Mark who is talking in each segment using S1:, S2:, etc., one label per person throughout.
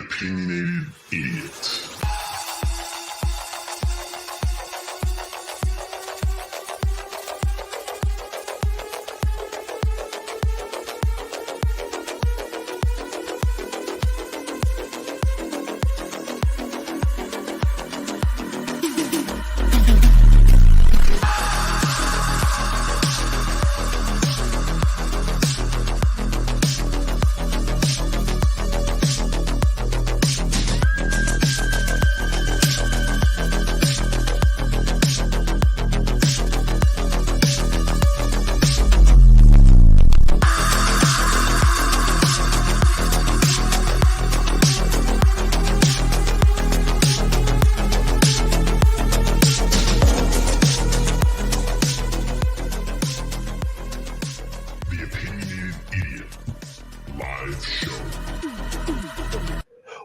S1: Opinionated Idiot.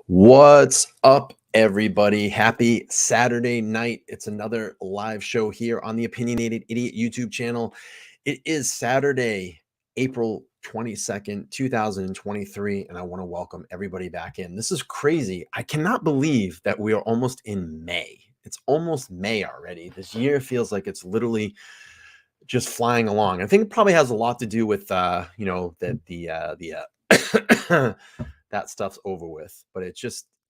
S2: What's up, everybody? Happy Saturday night. It's another live show here on the Opinionated Idiot YouTube channel. It is Saturday, April 22nd, 2023, and I want to welcome everybody back in. This is crazy. I cannot believe that we are almost in May. It's almost May already. This year feels like it's literally just flying along. I think it probably has a lot to do with that that stuff's over with. But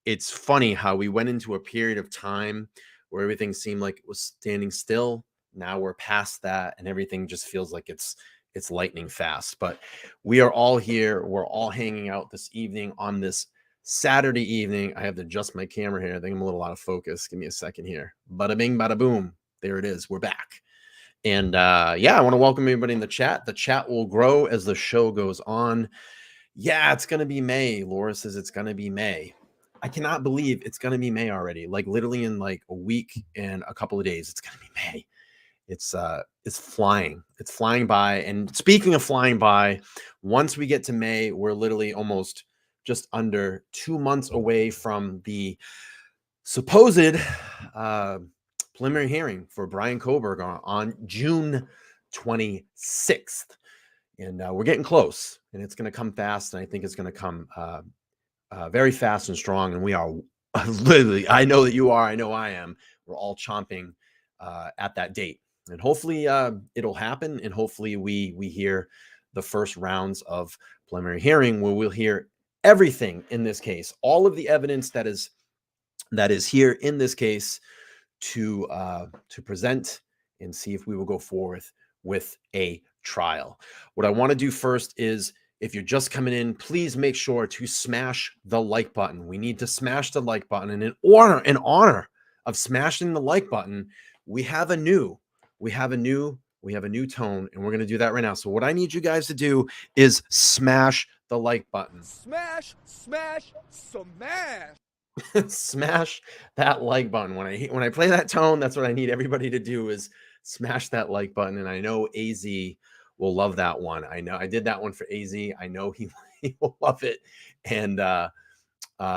S2: it's funny how we went into a period of time where everything seemed like it was standing still. Now we're past that and everything just feels like it's lightning fast. But we are all here. We're all hanging out this evening on this Saturday evening. I have to adjust my camera here. I think I'm a little out of focus. Give me a second here. Bada bing, bada boom. There it is. We're back. And yeah, I want to welcome everybody in the chat. The chat will grow as the show goes on. Yeah, it's going to be May. Laura says it's going to be May. I cannot believe it's going to be May already. Like literally in like a week and a couple of days, it's going to be May. It's flying. It's flying by. And speaking of flying by, once we get to May, we're literally almost just under 2 months away from the supposed preliminary hearing for Bryan Kohberger on June 26th. And we're getting close, and it's going to come fast. And I think it's going to come very fast and strong. And we are literally, I know that you are, I know I am. We're all chomping at that date. And hopefully it'll happen. And hopefully we hear the first rounds of preliminary hearing where we'll hear everything in this case, all of the evidence that is here in this case to present and see if we will go forward with a trial. What I want to do first is, if you're just coming in, please make sure to smash the like button. We need to smash the like button. And in honor of smashing the like button, we have a new tone, and we're going to do that right now. So what I need you guys to do is smash the like button.
S3: Smash, smash, smash.
S2: Smash that like button. When I play that tone, that's what I need everybody to do, is smash that like button. And I know AZ will love that one. I know I did that one for AZ. I know he will love it. And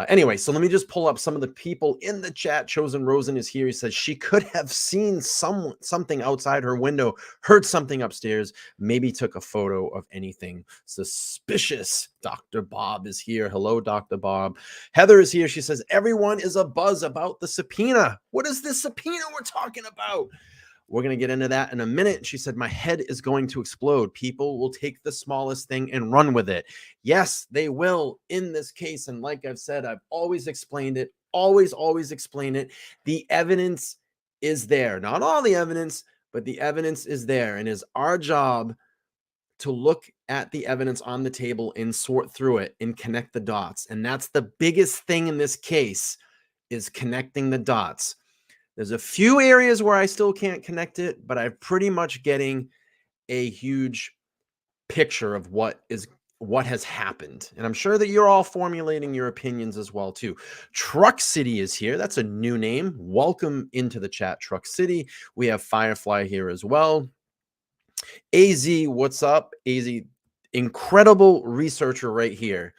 S2: anyway, so let me just pull up some of the people in the chat. Chosen Rosen is here. He says she could have seen something outside her window, heard something upstairs, maybe took a photo of anything suspicious. Dr. Bob is here. Hello, Dr. Bob. Heather is here. She says everyone is abuzz about the subpoena. What is this subpoena we're talking about? We're going to get into that in a minute. She said, my head is going to explode. People will take the smallest thing and run with it. Yes, they will in this case. And like I've said, I've always explained it, always explain it. The evidence is there. Not all the evidence, but the evidence is there. And it's our job to look at the evidence on the table and sort through it and connect the dots. And that's the biggest thing in this case, is connecting the dots. There's a few areas where I still can't connect it, but I'm pretty much getting a huge picture of what has happened. And I'm sure that you're all formulating your opinions as well too. Truck City is here. That's a new name. Welcome into the chat, Truck City. We have Firefly here as well. AZ, what's up? AZ, incredible researcher right here.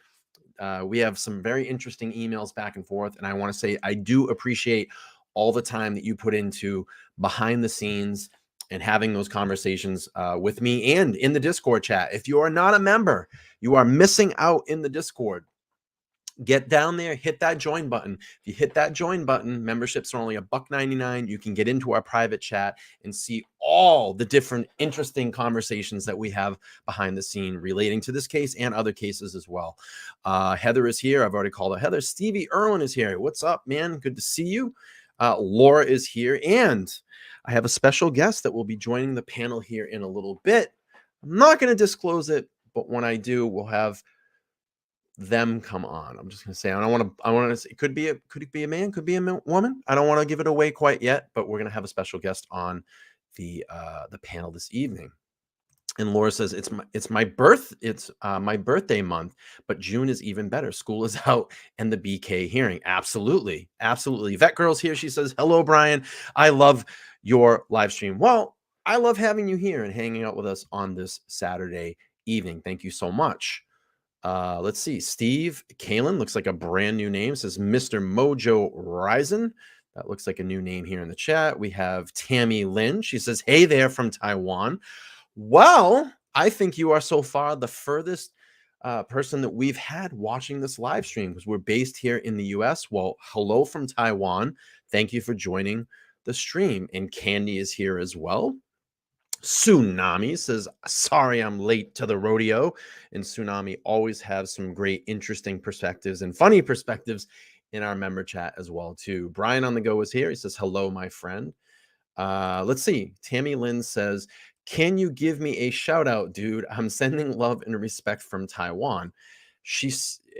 S2: We have some very interesting emails back and forth. And I want to say I do appreciate all the time that you put into behind the scenes and having those conversations with me and in the Discord chat. If you are not a member, you are missing out in the Discord. Get down there, hit that join button. If you hit that join button, memberships are only $1.99. You can get into our private chat and see all the different interesting conversations that we have behind the scene relating to this case and other cases as well. Heather is here. I've already called her Heather. Stevie Irwin is here. What's up, man? Good to see you. Laura is here. And I have a special guest that will be joining the panel here in a little bit. I'm not going to disclose it, but when I do, we'll have them come on. I'm just going to say, I want to say, could it be a man, could be a woman. I don't want to give it away quite yet, but we're going to have a special guest on the panel this evening. And Laura says, it's my birthday month, but June is even better. School is out and the BK hearing. Absolutely. Absolutely. Vet Girl's here. She says, hello, Bryan. I love your live stream. Well, I love having you here and hanging out with us on this Saturday evening. Thank you so much. Let's see. Steve Kalen looks like a brand new name. Says Mr. Mojo Ryzen. That looks like a new name here in the chat. We have Tammy Lin. She says, hey there from Taiwan. Well, I think you are so far the furthest person that we've had watching this live stream because we're based here in the US. Well, hello from Taiwan. Thank you for joining the stream. And Candy is here as well. Tsunami says, sorry, I'm late to the rodeo. And Tsunami always has some great, interesting perspectives and funny perspectives in our member chat as well, too. Brian on the go is here. He says, hello, my friend. Let's see. Tammy Lynn says, can you give me a shout out, dude? I'm sending love and respect from Taiwan.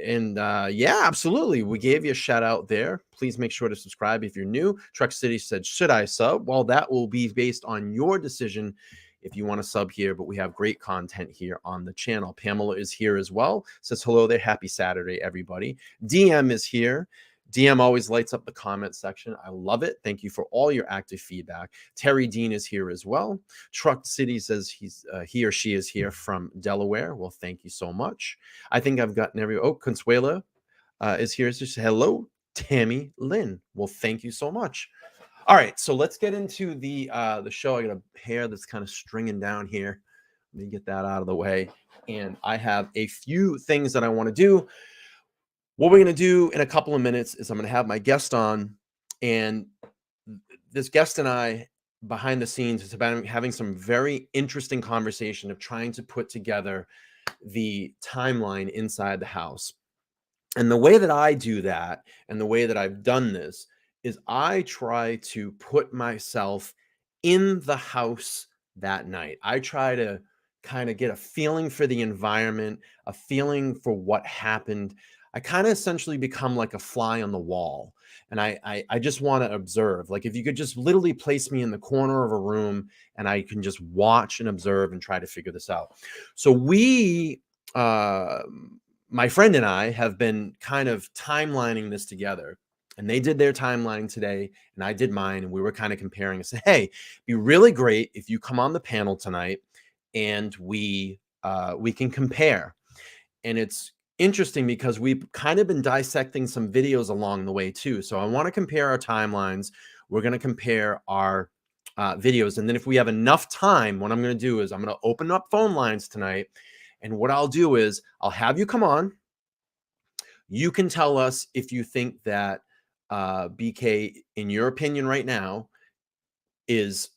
S2: Yeah, absolutely. We gave you a shout out there. Please make sure to subscribe if you're new. Truck City said, should I sub? Well, that will be based on your decision if you want to sub here, but we have great content here on the channel. Pamela is here as well. Says, hello there. Happy Saturday, everybody. DM is here. DM always lights up the comment section. I love it. Thank you for all your active feedback. Terry Dean is here as well. Truck City says he or she is here from Delaware. Well, thank you so much. I think I've gotten Consuela is here. So hello, Tammy Lynn. Well, thank you so much. All right, so let's get into the show. I got a hair that's kind of stringing down here. Let me get that out of the way. And I have a few things that I want to do. What we're going to do in a couple of minutes is I'm going to have my guest on, and this guest and I, behind the scenes, it's about having some very interesting conversation of trying to put together the timeline inside the house. And the way that I do that, and the way that I've done this, is I try to put myself in the house that night. I try to kind of get a feeling for the environment, a feeling for what happened. I kind of essentially become like a fly on the wall. And I just want to observe. Like if you could just literally place me in the corner of a room and I can just watch and observe and try to figure this out. So my friend and I have been kind of timelining this together. And they did their timeline today and I did mine. And we were kind of comparing and said, hey, it'd be really great if you come on the panel tonight and we can compare. And it's interesting because we've kind of been dissecting some videos along the way too. So I want to compare our timelines. We're going to compare our videos. And then if we have enough time, what I'm going to do is I'm going to open up phone lines tonight. And what I'll do is I'll have you come on. You can tell us if you think that BK, in your opinion right now, is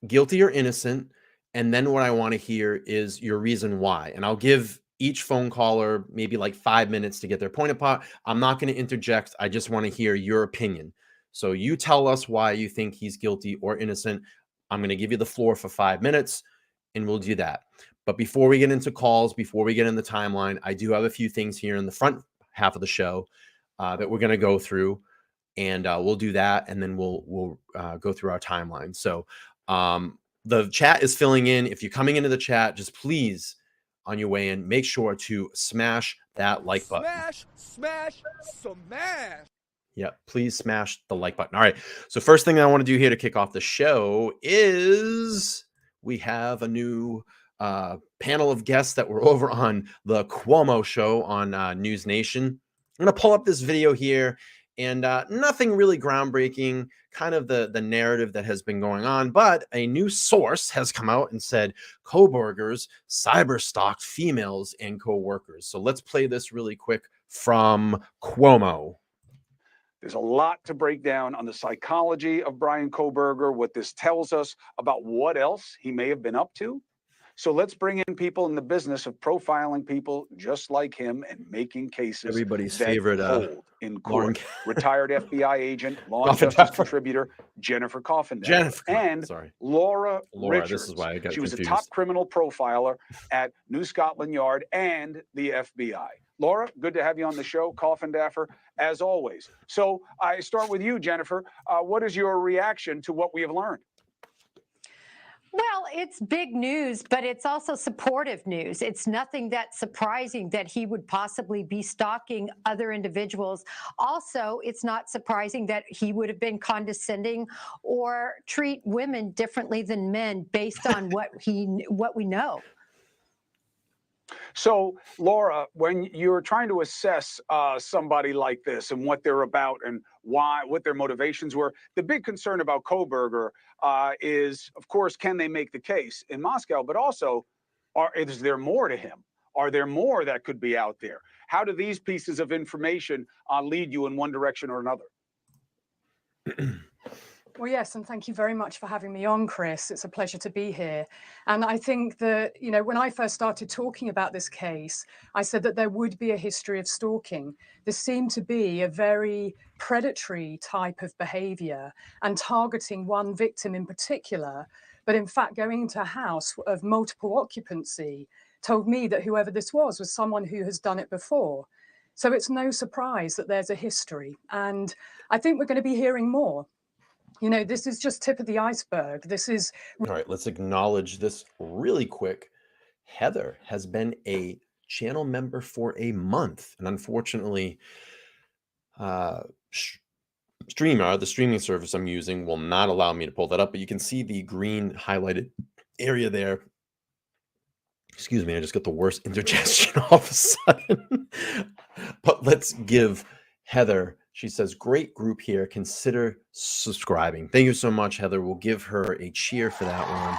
S2: guilty or innocent. And then what I want to hear is your reason why. And I'll give each phone caller maybe like 5 minutes to get their point apart. I'm not going to interject. I just want to hear your opinion. So you tell us why you think he's guilty or innocent. I'm going to give you the floor for 5 minutes and we'll do that. But before we get into calls, before we get in the timeline, I do have a few things here in the front half of the show that we're going to go through, and we'll do that. And then we'll go through our timeline. So the chat is filling in. If you're coming into the chat, just please, on your way in, make sure to smash that like button.
S3: Smash.
S2: Yeah, please smash the like button. All right. So first thing I want to do here to kick off the show is we have a new panel of guests that were over on the Cuomo show on News Nation. I'm going to pull up this video here, and nothing really groundbreaking, kind of the narrative that has been going on, but a new source has come out and said Kohberger's cyber-stalked females and co-workers. So let's play this really quick from Cuomo.
S4: There's a lot to break down on the psychology of Bryan Kohberger, what this tells us about what else he may have been up to. So let's bring in people in the business of profiling people just like him and making cases
S2: Everybody's
S4: that
S2: favorite
S4: hold in
S2: Lauren
S4: court. Retired FBI agent, law and justice contributor Jennifer Coffindaffer, and Laura Richards.
S2: This is why I got
S4: She was
S2: confused.
S4: a top criminal profiler at New Scotland Yard and the FBI. Laura, good to have you on the show. Coffindaffer, as always. So I start with you, Jennifer. What is your reaction to what we have learned?
S5: Well, it's big news, but it's also supportive news. It's nothing that surprising that he would possibly be stalking other individuals. Also, it's not surprising that he would have been condescending or treat women differently than men based on what we know.
S4: So, Laura, when you're trying to assess somebody like this and what they're about and why, what their motivations were, the big concern about Kohberger is, of course, can they make the case in Moscow? But also, is there more to him? Are there more that could be out there? How do these pieces of information lead you in one direction or another?
S6: Well, yes, and thank you very much for having me on, Chris. It's a pleasure to be here. And I think that, you know, when I first started talking about this case, I said that there would be a history of stalking. This seemed to be a very predatory type of behavior and targeting one victim in particular. But in fact, going into a house of multiple occupancy told me that whoever this was someone who has done it before. So it's no surprise that there's a history. And I think we're going to be hearing more. You know, this is just tip of the iceberg. This is...
S2: All right, let's acknowledge this really quick. Heather has been a channel member for a month. And unfortunately, Streamer, the streaming service I'm using, will not allow me to pull that up. But you can see the green highlighted area there. Excuse me, I just got the worst indigestion all of a sudden. But let's give Heather... She says, great group here. Consider subscribing. Thank you so much, Heather. We'll give her a cheer for that one.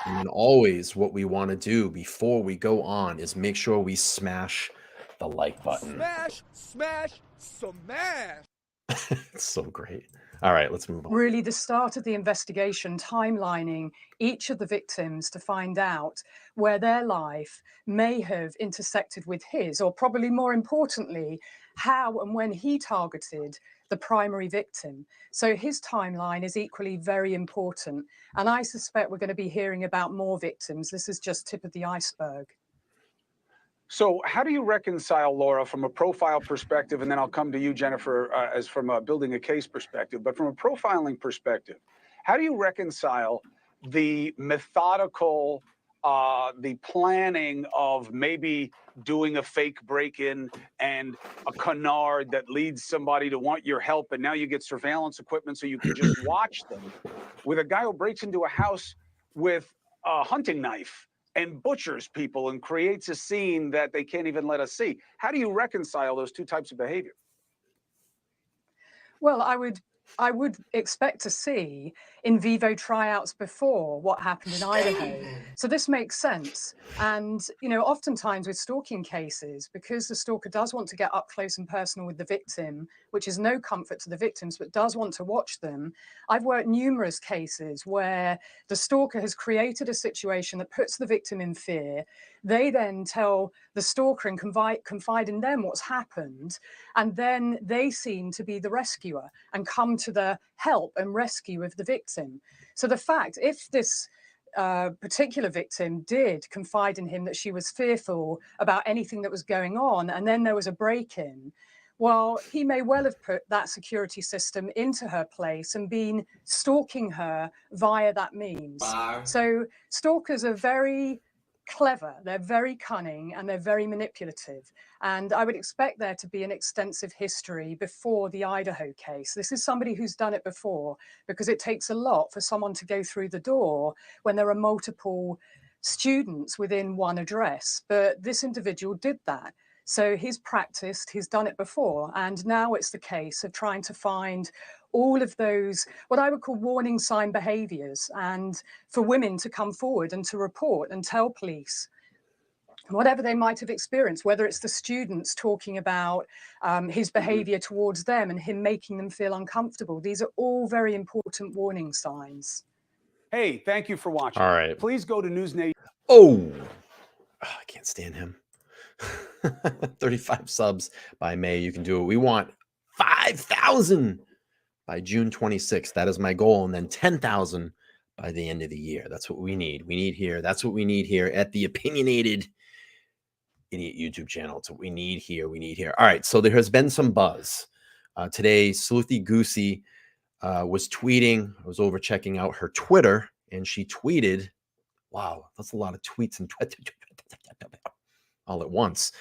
S2: And then always what we want to do before we go on is make sure we smash the like button.
S3: Smash, smash, smash.
S2: It's so great. All right, let's move on.
S6: Really the start of the investigation, timelining each of the victims to find out where their life may have intersected with his, or probably more importantly, how and when he targeted the primary victim. So his timeline is equally very important. And I suspect we're going to be hearing about more victims. This is just tip of the iceberg.
S4: So how do you reconcile, Laura, from a profile perspective, and then I'll come to you, Jennifer, as from a building a case perspective, but from a profiling perspective, how do you reconcile the methodical, the planning of maybe doing a fake break-in and a canard that leads somebody to want your help, and now you get surveillance equipment so you can just watch them, with a guy who breaks into a house with a hunting knife and butchers people and creates a scene that they can't even let us see? How do you reconcile those two types of behavior?
S6: Well, I would expect to see in vivo tryouts before what happened in Idaho. So this makes sense. And, you know, oftentimes with stalking cases, because the stalker does want to get up close and personal with the victim, which is no comfort to the victims, but does want to watch them. I've worked numerous cases where the stalker has created a situation that puts the victim in fear. They then tell the stalker and confide in them what's happened. And then they seem to be the rescuer and come to the help and rescue of the victim. So the fact, if this particular victim did confide in him that she was fearful about anything that was going on, and then there was a break-in, well, he may well have put that security system into her place and been stalking her via that means. So stalkers are very clever, they're very cunning, and they're very manipulative. And I would expect there to be an extensive history before the Idaho case. This is somebody who's done it before, because it takes a lot for someone to go through the door when there are multiple students within one address. But this individual did that. So he's practiced, he's done it before, and now it's the case of trying to find all of those, what I would call warning sign behaviors, and for women to come forward and to report and tell police whatever they might have experienced, whether it's the students talking about his behavior towards them and him making them feel uncomfortable. These are all very important warning signs.
S4: Hey, thank you for watching.
S2: All right.
S4: Please go to News Nation.
S2: Oh, I can't stand him. 35 subs by May. You can do it. We want 5,000 by June 26th. That is my goal. And then 10,000 by the end of the year. That's what we need. We need here. That's what we need here at the Opinionated Idiot YouTube channel. It's what we need here. We need here. All right. So there has been some buzz. Today, Sleuthy Goosey was tweeting. I was over checking out her Twitter, and she tweeted, wow, that's a lot of tweets and all at once.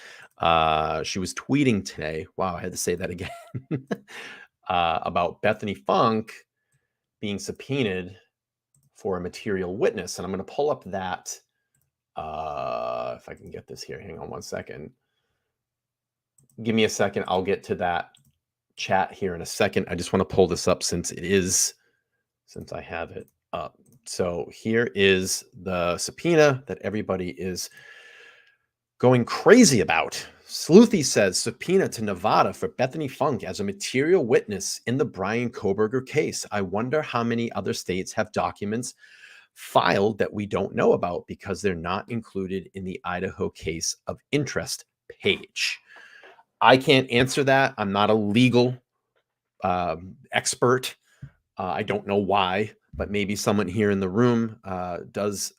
S2: She was tweeting today. Wow, I had to say that again. About Bethany Funk being subpoenaed for a material witness. And I'm going to pull up that. If I can get this here. Hang on one second. Give me a second. I'll get to that chat here in a second. I just want to pull this up since I have it up. So here is the subpoena that everybody is going crazy about. Sleuthy says subpoena to Nevada for Bethany Funk as a material witness in the Bryan Kohberger case. I wonder how many other states have documents filed that we don't know about because they're not included in the Idaho case of interest page. I can't answer that. I'm not a legal expert. I don't know why, but maybe someone here in the room does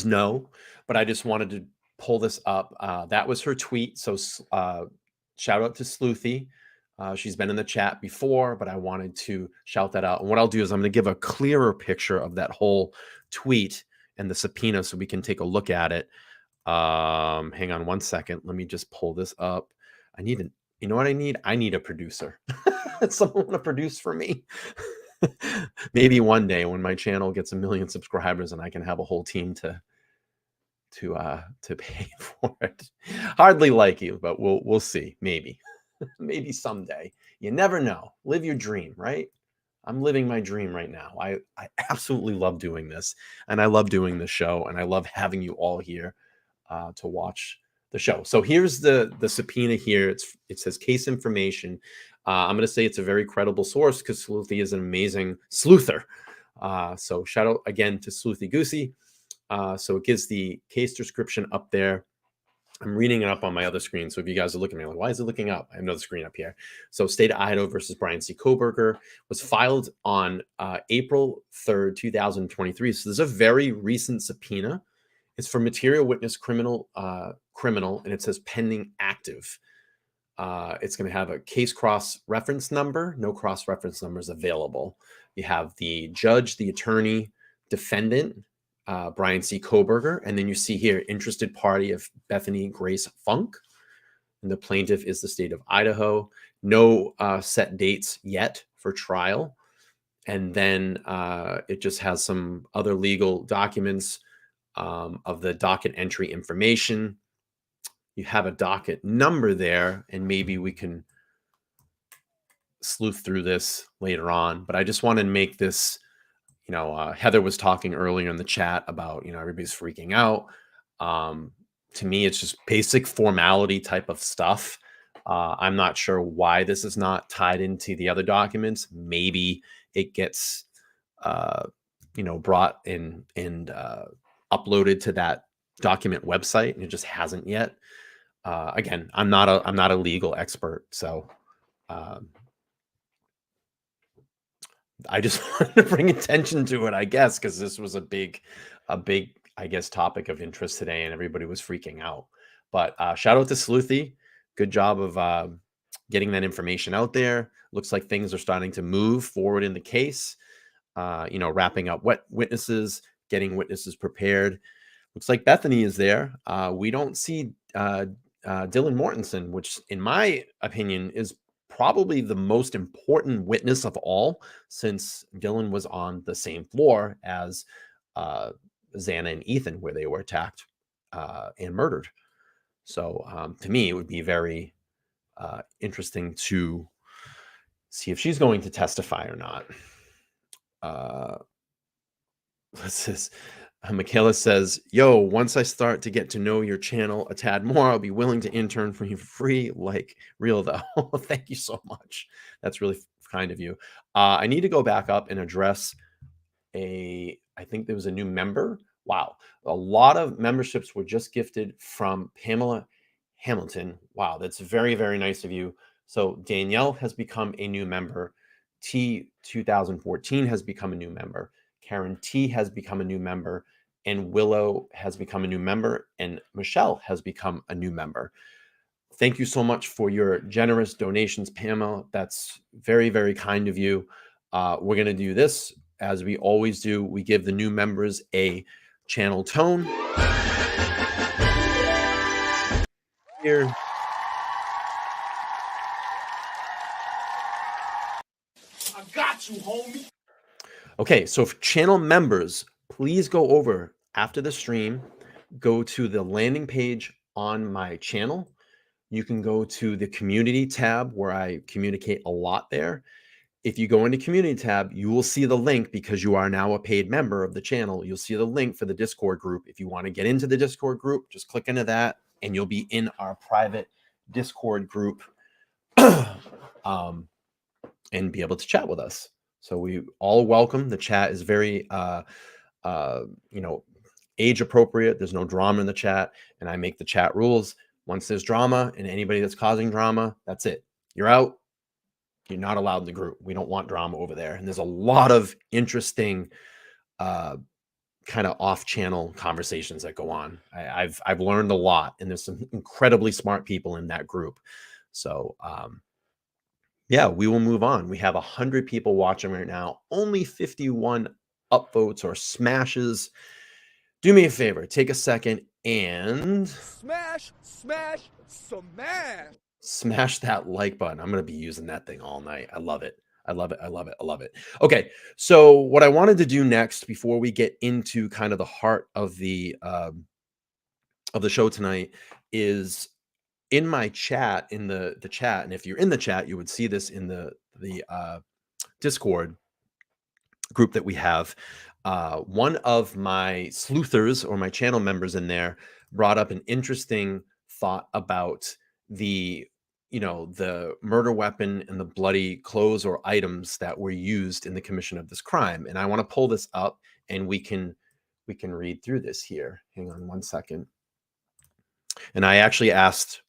S2: know. But I just wanted to pull this up. That was her tweet. So shout out to Sleuthy. She's been in the chat before, but I wanted to shout that out. And what I'll do is I'm going to give a clearer picture of that whole tweet and the subpoena so we can take a look at it. Hang on one second. Let me just pull this up. You know what I need? I need a producer. Someone want to produce for me. Maybe one day when my channel gets 1 million subscribers and I can have a whole team to pay for it. Hardly like you, but we'll see. Maybe. Maybe someday. You never know. Live your dream, right? I'm living my dream right now. I absolutely love doing this, and I love doing the show, and I love having you all here to watch the show. So here's the subpoena here. It says case information. I'm going to say it's a very credible source because Sleuthy is an amazing sleuther. So shout out again to Sleuthy Goosey. So it gives the case description up there. I'm reading it up on my other screen. So if you guys are looking at me like, why is it looking up? I have another screen up here. So State of Idaho versus Bryan C. Kohberger was filed on April 3rd, 2023. So there's a very recent subpoena. It's for material witness criminal, and it says pending active. It's going to have a case cross-reference number. No cross-reference numbers available. You have the judge, the attorney, defendant, Bryan C. Kohberger, and then you see here interested party of Bethany Grace Funk, and the plaintiff is the state of Idaho. No set dates yet for trial, and then it just has some other legal documents of the docket entry information. You have a docket number there, and maybe we can sleuth through this later on, but I just wanted to make this. Heather was talking earlier in the chat about, everybody's freaking out. To me, it's just basic formality type of stuff. I'm not sure why this is not tied into the other documents. Maybe it gets, brought in and uploaded to that document website, and it just hasn't yet. Again, I'm not a legal expert, so I just wanted to bring attention to it, I guess, because this was a big, I guess, topic of interest today, and everybody was freaking out. But shout out to Sleuthy. Good job of getting that information out there. Looks like things are starting to move forward in the case. Wrapping up witnesses, getting witnesses prepared. Looks like Bethany is there. We don't see Dylan Mortensen, which, in my opinion, is probably the most important witness of all, since Dylan was on the same floor as Xana and Ethan, where they were attacked and murdered. So to me, it would be very interesting to see if she's going to testify or not. This is Michaela says, yo, once I start to get to know your channel a tad more, I'll be willing to intern for you for free, like real though. Thank you so much. That's really kind of you. I need to go back up and address I think there was a new member. Wow. A lot of memberships were just gifted from Pamela Hamilton. Wow. That's very, very nice of you. So Danielle has become a new member. T2014 has become a new member. Karen T has become a new member, and Willow has become a new member, and Michelle has become a new member. Thank you so much for your generous donations, Pamela. That's very, very kind of you. We're going to do this as we always do. We give the new members a channel tone. Here.
S3: I got you, homie.
S2: Okay, so for channel members, please go over after the stream, go to the landing page on my channel. You can go to the community tab where I communicate a lot there. If you go into community tab, you will see the link because you are now a paid member of the channel. You'll see the link for the Discord group. If you want to get into the Discord group, just click into that and you'll be in our private Discord group and be able to chat with us. So we all welcome. The chat is very, age appropriate. There's no drama in the chat, and I make the chat rules. Once there's drama and anybody that's causing drama, that's it. You're out. You're not allowed in the group. We don't want drama over there. And there's a lot of interesting, kind of off-channel conversations that go on. I've learned a lot, and there's some incredibly smart people in that group. So, yeah, we will move on. We have 100 people watching right now. Only 51 upvotes or smashes. Do me a favor. Take a second and
S3: Smash, smash, smash.
S2: Smash that like button. I'm going to be using that thing all night. I love it. I love it. I love it. I love it. Okay. So what I wanted to do next before we get into kind of the heart of the show tonight is in my chat, in the chat. And if you're in the chat, you would see this in the Discord group that we have. One of my sleuthers or my channel members in there brought up an interesting thought about the murder weapon and the bloody clothes or items that were used in the commission of this crime. And I want to pull this up and we can read through this here. Hang on one second. And I actually asked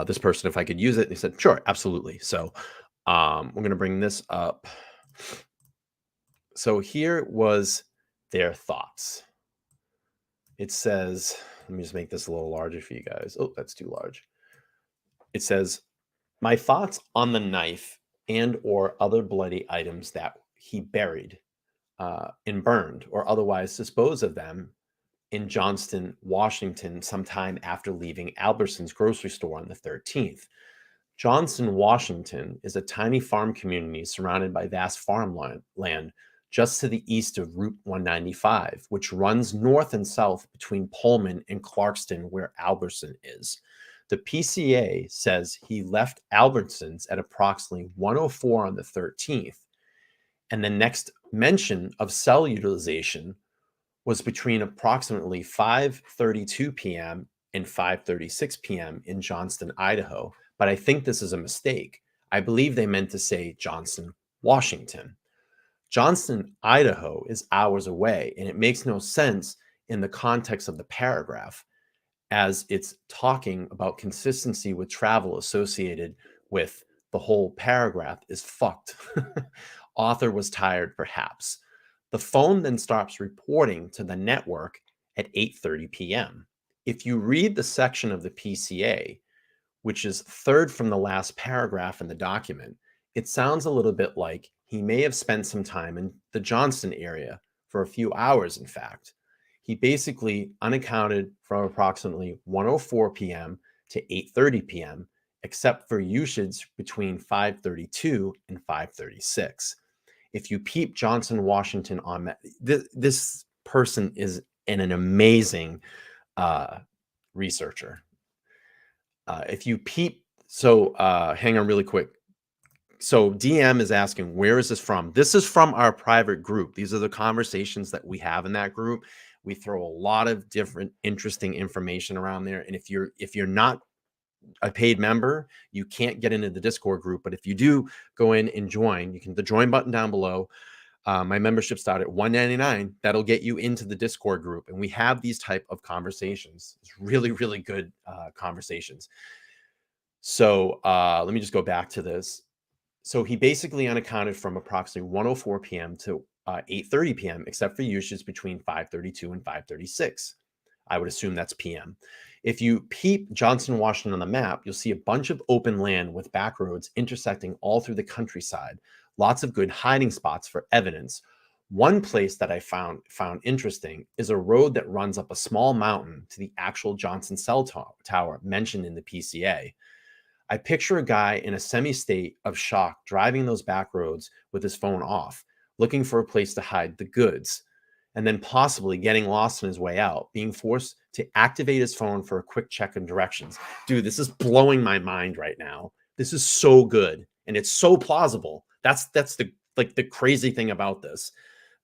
S2: this person if I could use it. And he said, sure, absolutely. So we're going to bring this up. So here was their thoughts. It says, let me just make this a little larger for you guys. Oh, that's too large. It says, my thoughts on the knife and or other bloody items that he buried and burned or otherwise disposed of them in Johnston, Washington, sometime after leaving Albertson's grocery store on the 13th. Johnston, Washington is a tiny farm community surrounded by vast farmland just to the east of Route 195, which runs north and south between Pullman and Clarkston, where Albertson is. The PCA says he left Albertsons at approximately 1:04 on the 13th, and the next mention of cell utilization was between approximately 5:32 p.m. and 5:36 p.m. in Johnston, Idaho. But I think this is a mistake. I believe they meant to say Johnston, Washington. Johnston, Idaho is hours away, and it makes no sense in the context of the paragraph, as it's talking about consistency with travel associated with the whole paragraph is fucked. Author was tired, perhaps. The phone then stops reporting to the network at 8:30 p.m. If you read the section of the PCA, which is third from the last paragraph in the document, it sounds a little bit like he may have spent some time in the Johnston area for a few hours, in fact. He basically unaccounted from approximately 1:04 p.m. to 8:30 p.m., except for usage between 5:32 and 5:36. If you peep Johnson, Washington on that, this person is an amazing researcher. If you peep, so hang on really quick. So DM is asking, where is this from? This is from our private group. These are the conversations that we have in that group. We throw a lot of different interesting information around there. And if you're not a paid member, you can't get into the Discord group. But if you do go in and join, you can the join button down below. My membership started at $1.99. That'll get you into the Discord group. And we have these type of conversations. It's really, really good conversations. So let me just go back to this. So he basically unaccounted from approximately 1:04 p.m. to 8:30 p.m., except for usage between 5:32 and 5:36. I would assume that's p.m. If you peep Johnson, Washington on the map, you'll see a bunch of open land with back roads intersecting all through the countryside. Lots of good hiding spots for evidence. One place that I found interesting is a road that runs up a small mountain to the actual Johnson cell tower mentioned in the PCA. I picture a guy in a semi-state of shock driving those back roads with his phone off, looking for a place to hide the goods, and then possibly getting lost on his way out, being forced to activate his phone for a quick check of directions. Dude, this is blowing my mind right now. This is so good, and it's so plausible. That's the crazy thing about this.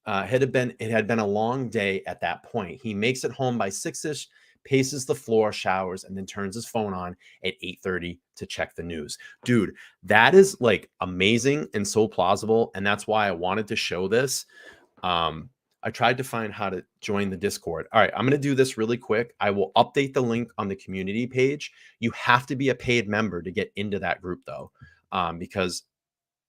S2: It had been a long day at that point. He makes it home by 6-ish, paces the floor, showers, and then turns his phone on at 8:30 to check the news. Dude, that is like amazing and so plausible. And that's why I wanted to show this. I tried to find how to join the Discord. All right, I'm going to do this really quick. I will update the link on the community page. You have to be a paid member to get into that group, though, because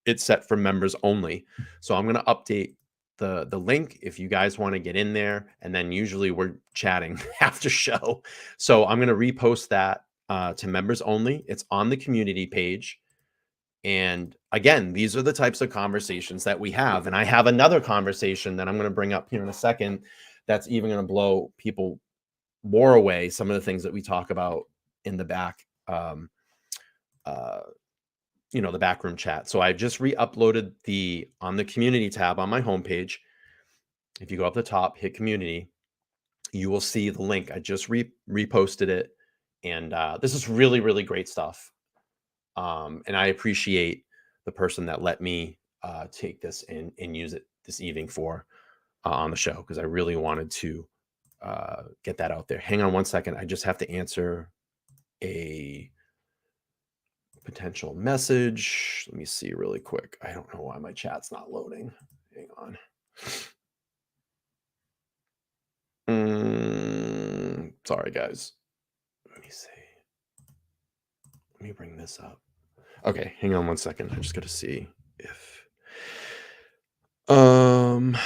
S2: it's set for members only. So I'm going to update the link if you guys want to get in there, and then usually we're chatting after show. So I'm going to repost that to members only. It's on the community page. And again, these are the types of conversations that we have. And I have another conversation that I'm going to bring up here in a second that's even going to blow people more away. Some of the things that we talk about in the back, the backroom chat. So I just re-uploaded on the community tab on my homepage. If you go up the top, hit community, you will see the link. I just reposted it. And this is really, really great stuff. And I appreciate the person that let me take this and use it this evening for on the show, because I really wanted to get that out there. Hang on one second. I just have to answer a potential message. Let me see really quick. I don't know why my chat's not loading. Hang on. Sorry, guys. Let me see. Let me bring this up. Okay, hang on one second. I just got to see if okay.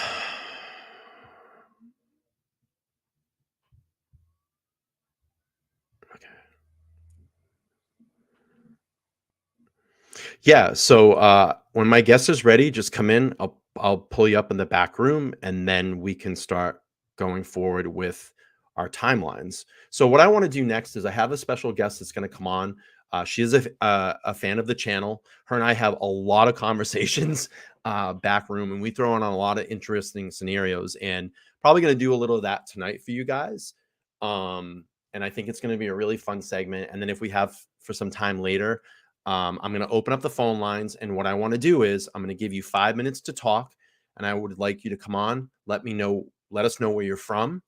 S2: Yeah, so when my guest is ready, just come in. I'll pull you up in the back room, and then we can start going forward with our timelines. So what I want to do next is I have a special guest that's going to come on. She is a fan of the channel. Her and I have a lot of conversations back room, and we throw in on a lot of interesting scenarios, and probably going to do a little of that tonight for you guys. And I think it's going to be a really fun segment. And then if we have for some time later, I'm going to open up the phone lines. And what I want to do is I'm going to give you 5 minutes to talk, and I would like you to come on. Let us know where you're from.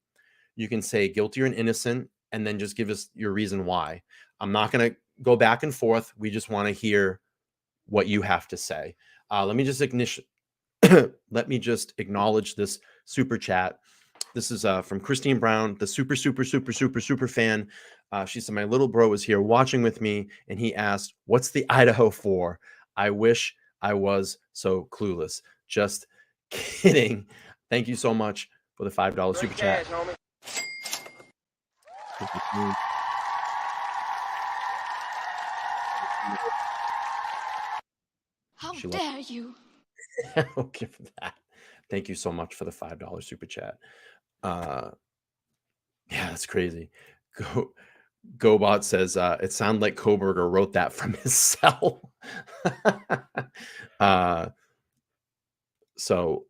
S2: You can say guilty or innocent, and then just give us your reason why. I'm not going to go back and forth. We just want to hear what you have to say. Let me just acknowledge this super chat. This is from Christine Brown, the super fan. She said, my little bro is here watching with me, and he asked, what's the Idaho for? I wish I was so clueless. Just kidding. Thank you so much for the $5 super chat.
S7: How dare you?
S2: I'll give that. Thank you so much for the $5 super chat. Yeah, that's crazy. GoBot says it sounded like Kohberger wrote that from his cell. So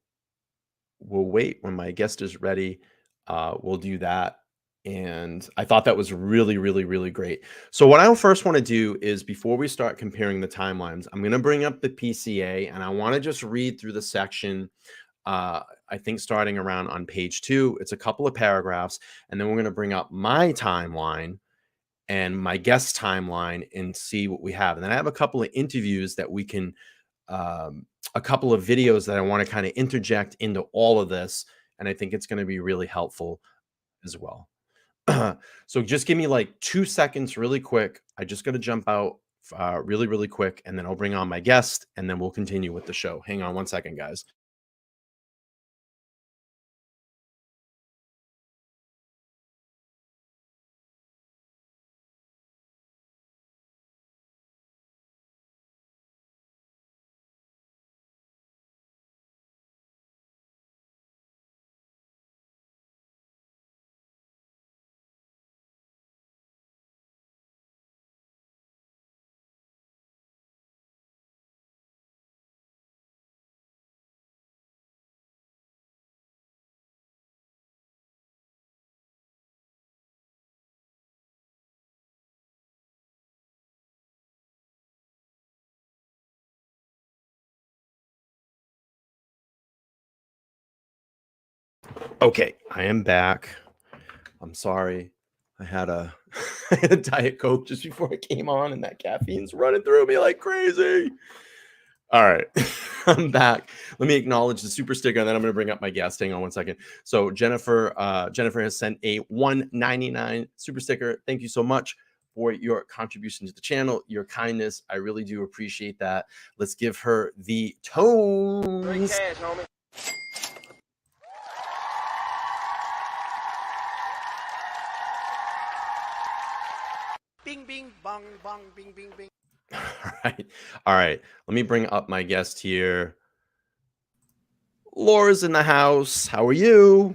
S2: we'll wait when my guest is ready. We'll do that. And I thought that was really, really, really great. So what I first want to do is, before we start comparing the timelines, I'm going to bring up the PCA, and I want to just read through the section. I I think starting around on page 2. It's a couple of paragraphs, and then we're going to bring up my timeline and my guest timeline and see what we have. And then I have a couple of interviews that we can, a couple of videos that I want to kind of interject into all of this. And I think it's going to be really helpful as well. So just give me like 2 seconds really quick. I just got to jump out really, really quick, and then I'll bring on my guest, and then we'll continue with the show. Hang on 1 second, guys. Okay, I am back. I'm sorry. I had a Diet Coke just before I came on, and that caffeine's running through me like crazy. All right, I'm back. Let me acknowledge the super sticker, and then I'm going to bring up my guest. Hang on 1 second. So Jennifer has sent a $1.99 super sticker. Thank you so much for your contribution to the channel, your kindness. I really do appreciate that. Let's give her the tones.
S3: Great cash, homie. Bing, bing, bong, bong, bing, bing, bing.
S2: All right. Let me bring up my guest here. Laura's in the house. How are you?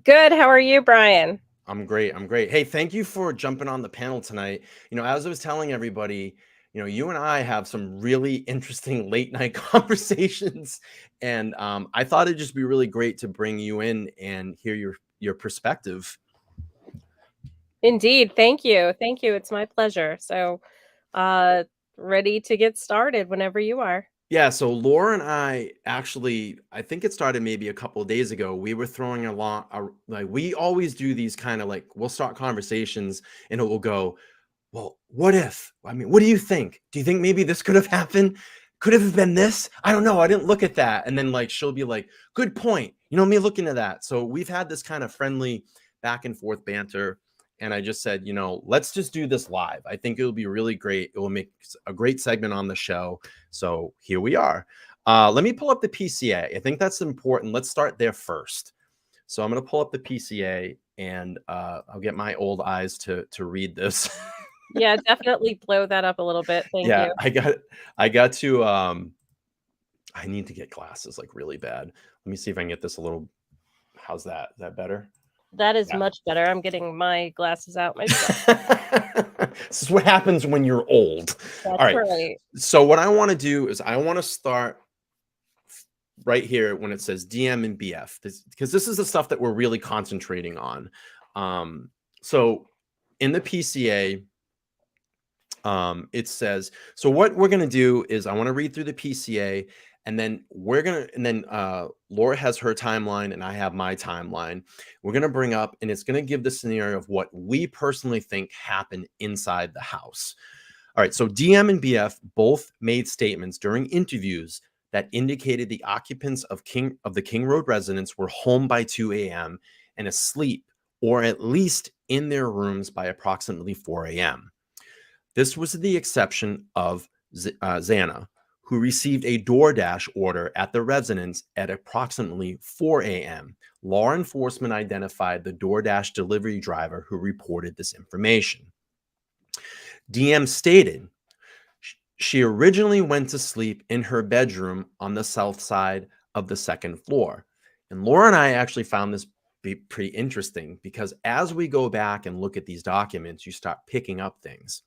S8: Good. How are you, Brian?
S2: I'm great. I'm great. Hey, thank you for jumping on the panel tonight. You know, as I was telling everybody, you know, you and I have some really interesting late night conversations, and I thought it'd just be really great to bring you in and hear your perspective.
S8: Indeed. Thank you. Thank you. It's my pleasure. So, ready to get started whenever you are.
S2: Yeah, so Laura and I actually, I think it started maybe a couple of days ago. We were throwing like we always do these kind of like, we'll start conversations and it will go, well, what if? I mean, what do you think? Do you think maybe this could have happened? Could have been this? I don't know. I didn't look at that. And then like she'll be like, good point. You know, me looking at that. So we've had this kind of friendly back and forth banter. And I just said, you know, let's just do this live. I think it'll be really great. It will make a great segment on the show. So here we are. Let me pull up the PCA. I think that's important. Let's start there first. So I'm going to pull up the PCA, and I'll get my old eyes to read this.
S8: Yeah, definitely blow that up a little bit. Thank you.
S2: I got to, I need to get glasses like really bad. Let me see if I can get this a little, how's that? Is that better?
S8: That is much better. I'm getting my glasses out myself.
S2: This is what happens when you're old.
S8: That's
S2: All right.
S8: right.
S2: So what I want to do is I want to start right here when it says DM and BF, because this is the stuff that we're really concentrating on. So in the PCA, it says, so what we're going to do is I want to read through the PCA, and then Laura has her timeline and I have my timeline. We're going to bring up, and it's going to give the scenario of what we personally think happened inside the house. All right. So DM and BF both made statements during interviews that indicated the occupants of the King Road residence were home by 2 a.m. and asleep, or at least in their rooms by approximately 4 a.m. This was the exception of Xana, who received a DoorDash order at the residence at approximately 4 a.m. Law enforcement identified the DoorDash delivery driver who reported this information. DM stated she originally went to sleep in her bedroom on the south side of the second floor. And Laura and I actually found this be pretty interesting, because as we go back and look at these documents, you start picking up things.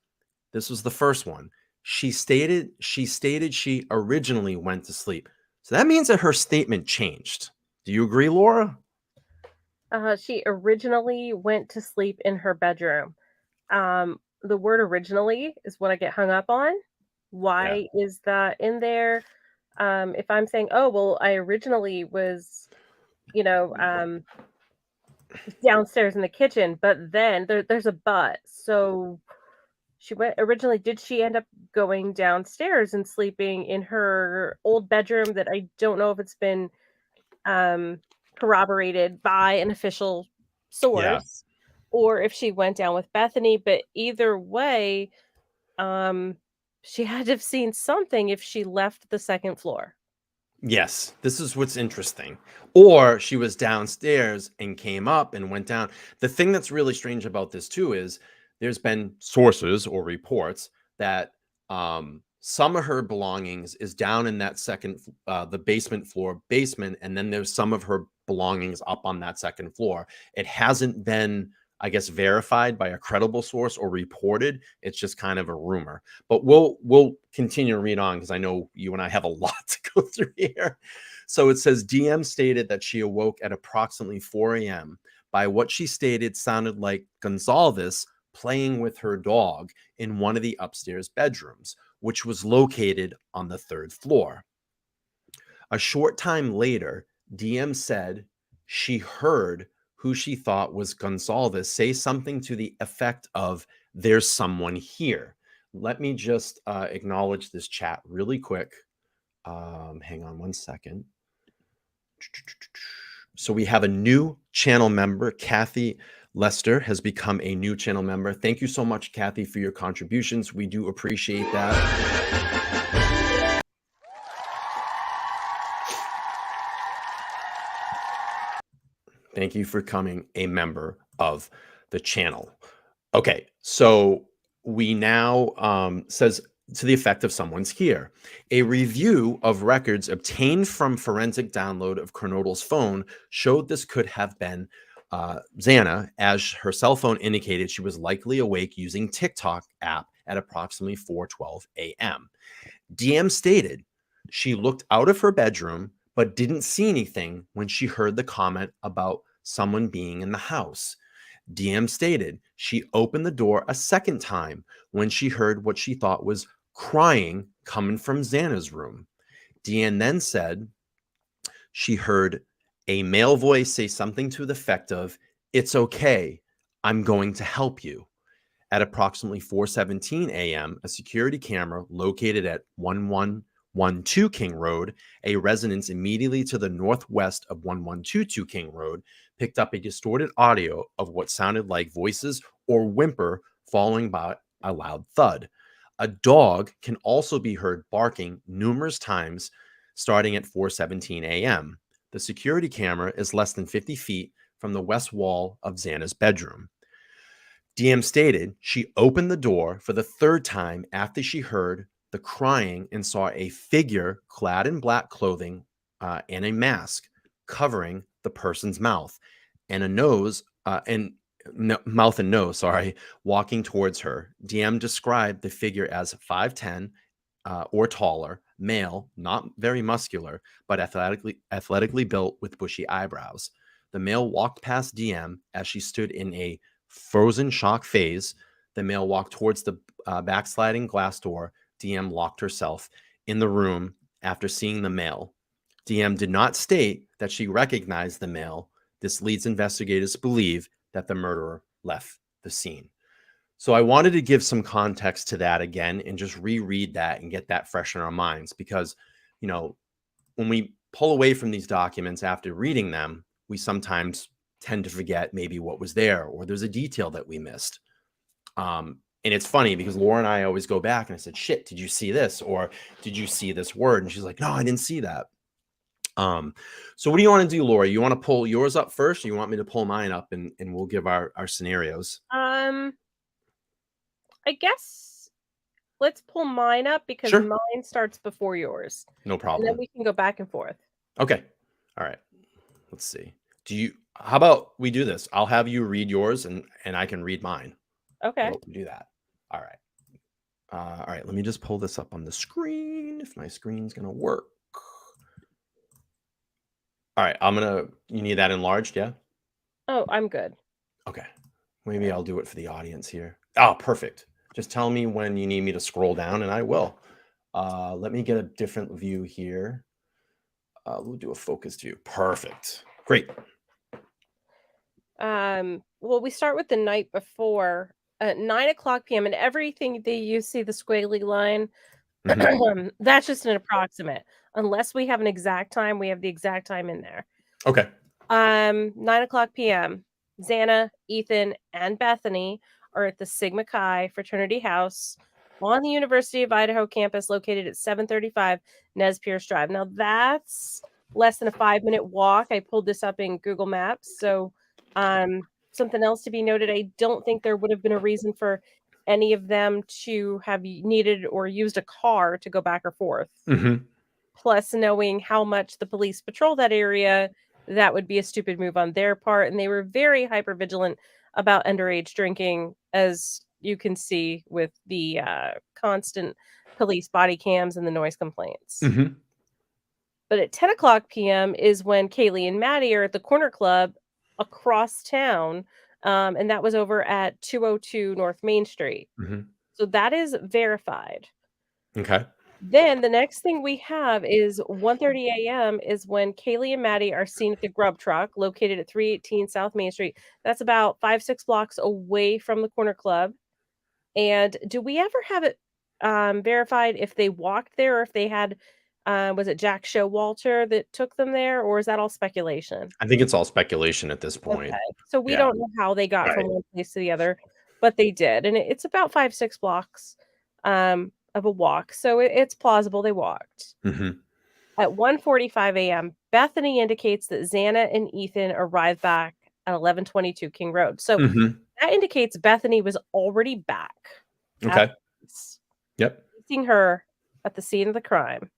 S2: This was the first one. She stated she originally went to sleep. So that means that her statement changed. Do you agree, Laura?
S8: She originally went to sleep in her bedroom. The word originally is what I get hung up on. Why is that in there? If I'm saying, oh, well, I originally was downstairs in the kitchen. But then there's a but. So she went originally. Did she end up going downstairs and sleeping in her old bedroom that I don't know if it's been corroborated by an official source, or if she went down with Bethany? But either way, she had to have seen something if she left the second floor.
S2: Yes, this is what's interesting. Or she was downstairs and came up and went down. The thing that's really strange about this too is there's been sources or reports that some of her belongings is down in that second, the basement floor, and then there's some of her belongings up on that second floor. It hasn't been, I guess, verified by a credible source or reported. It's just kind of a rumor. But we'll continue to read on because I know you and I have a lot to go through here. So it says DM stated that she awoke at approximately 4 a.m. by what she stated sounded like Gonzalez playing with her dog in one of the upstairs bedrooms, which was located on the third floor. A short time later, DM said she heard who she thought was Gonzalez say something to the effect of, "There's someone here." Let me just acknowledge this chat really quick. Hang on one second. So we have a new channel member. Kathy Lester has become a new channel member. Thank you so much, Kathy, for your contributions. We do appreciate that. Thank you for becoming a member of the channel. Okay, so we now says to the effect of someone's here. A review of records obtained from forensic download of Kernodle's phone showed this could have been Xana, as her cell phone indicated she was likely awake using TikTok app at approximately 4:12 a.m. DM stated she looked out of her bedroom but didn't see anything when she heard the comment about someone being in the house. DM stated she opened the door a second time when she heard what she thought was crying coming from Xana's room. DM then said she heard a male voice say something to the effect of, "It's okay, I'm going to help you." At approximately 4:17 a.m., a security camera located at 1112 King Road, a residence immediately to the northwest of 1122 King Road, picked up a distorted audio of what sounded like voices or whimper following by a loud thud. A dog can also be heard barking numerous times starting at 4:17 a.m. The security camera is less than 50 feet from the west wall of Xana's bedroom. DM stated she opened the door for the third time after she heard the crying and saw a figure clad in black clothing and a mask covering the person's mouth and a nose mouth and nose, walking towards her. DM described the figure as 5'10" or taller, male, not very muscular, but athletically built with bushy eyebrows. The male walked past DM as she stood in a frozen shock phase. The male walked towards the backsliding glass door. DM locked herself in the room after seeing the male. DM did not state that she recognized the male. This leads investigators to believe that the murderer left the scene. So I wanted to give some context to that again and just reread that and get that fresh in our minds because, you know, when we pull away from these documents after reading them, we sometimes tend to forget maybe what was there or there's a detail that we missed. And it's funny because Laura and I always go back and I said, "Shit, did you see this?" Or "Did you see this word?" And she's like, "No, I didn't see that." So what do you want to do, Laura? You want to pull yours up first, or you want me to pull mine up and we'll give our scenarios?
S8: I guess let's pull mine up because
S2: Sure.
S8: mine starts before yours.
S2: No problem.
S8: And then we can go back and forth.
S2: Okay. All right. Let's see. How about we do this? I'll have you read yours and I can read mine.
S8: Okay.
S2: We'll do that. All right. All right. Let me just pull this up on the screen if my screen's going to work. All right. you need that enlarged, yeah?
S8: Oh, I'm good.
S2: Okay. Maybe I'll do it for the audience here. Oh, perfect. Just tell me when you need me to scroll down and I will. Let me get a different view here. We'll do a focused view. Perfect. Great.
S8: Well, we start with the night before at 9:00 p.m. and everything that you see the squiggly line, that's just an approximate. Unless we have an exact time, we have the exact time in there.
S2: Okay.
S8: 9:00 p.m. Xana, Ethan, and Bethany are at the Sigma Chi fraternity house on the University of Idaho campus located at 735 Nez Perce Drive. Now, that's less than a 5-minute walk. I pulled this up in Google Maps. So, something else to be noted, I don't think there would have been a reason for any of them to have needed or used a car to go back or forth. Plus, knowing how much the police patrol that area, that would be a stupid move on their part. And they were very hyper vigilant about underage drinking, as you can see with the constant police body cams and the noise complaints. But at 10:00 p.m. is when Kaylee and Maddie are at the corner club across town. And that was over at 202 North Main Street. So that is verified.
S2: Okay.
S8: Then the next thing we have is 1:30 a.m. is when Kaylee and Maddie are seen at the grub truck located at 318 South Main Street. That's about 5-6 blocks away from the corner club. And do we ever have it verified if they walked there or if they had, was it Jack Showalter that took them there, or is that all speculation?
S2: I think it's all speculation at this point.
S8: Okay. So we don't know how they got from one place to the other, but they did. And it's about 5-6 blocks of a walk. So it's plausible they walked. At 1:45 a.m., Bethany indicates that Xana and Ethan arrived back at 1122 King Road. So that indicates Bethany was already back.
S2: Okay. Yep.
S8: Meeting her at the scene of the crime.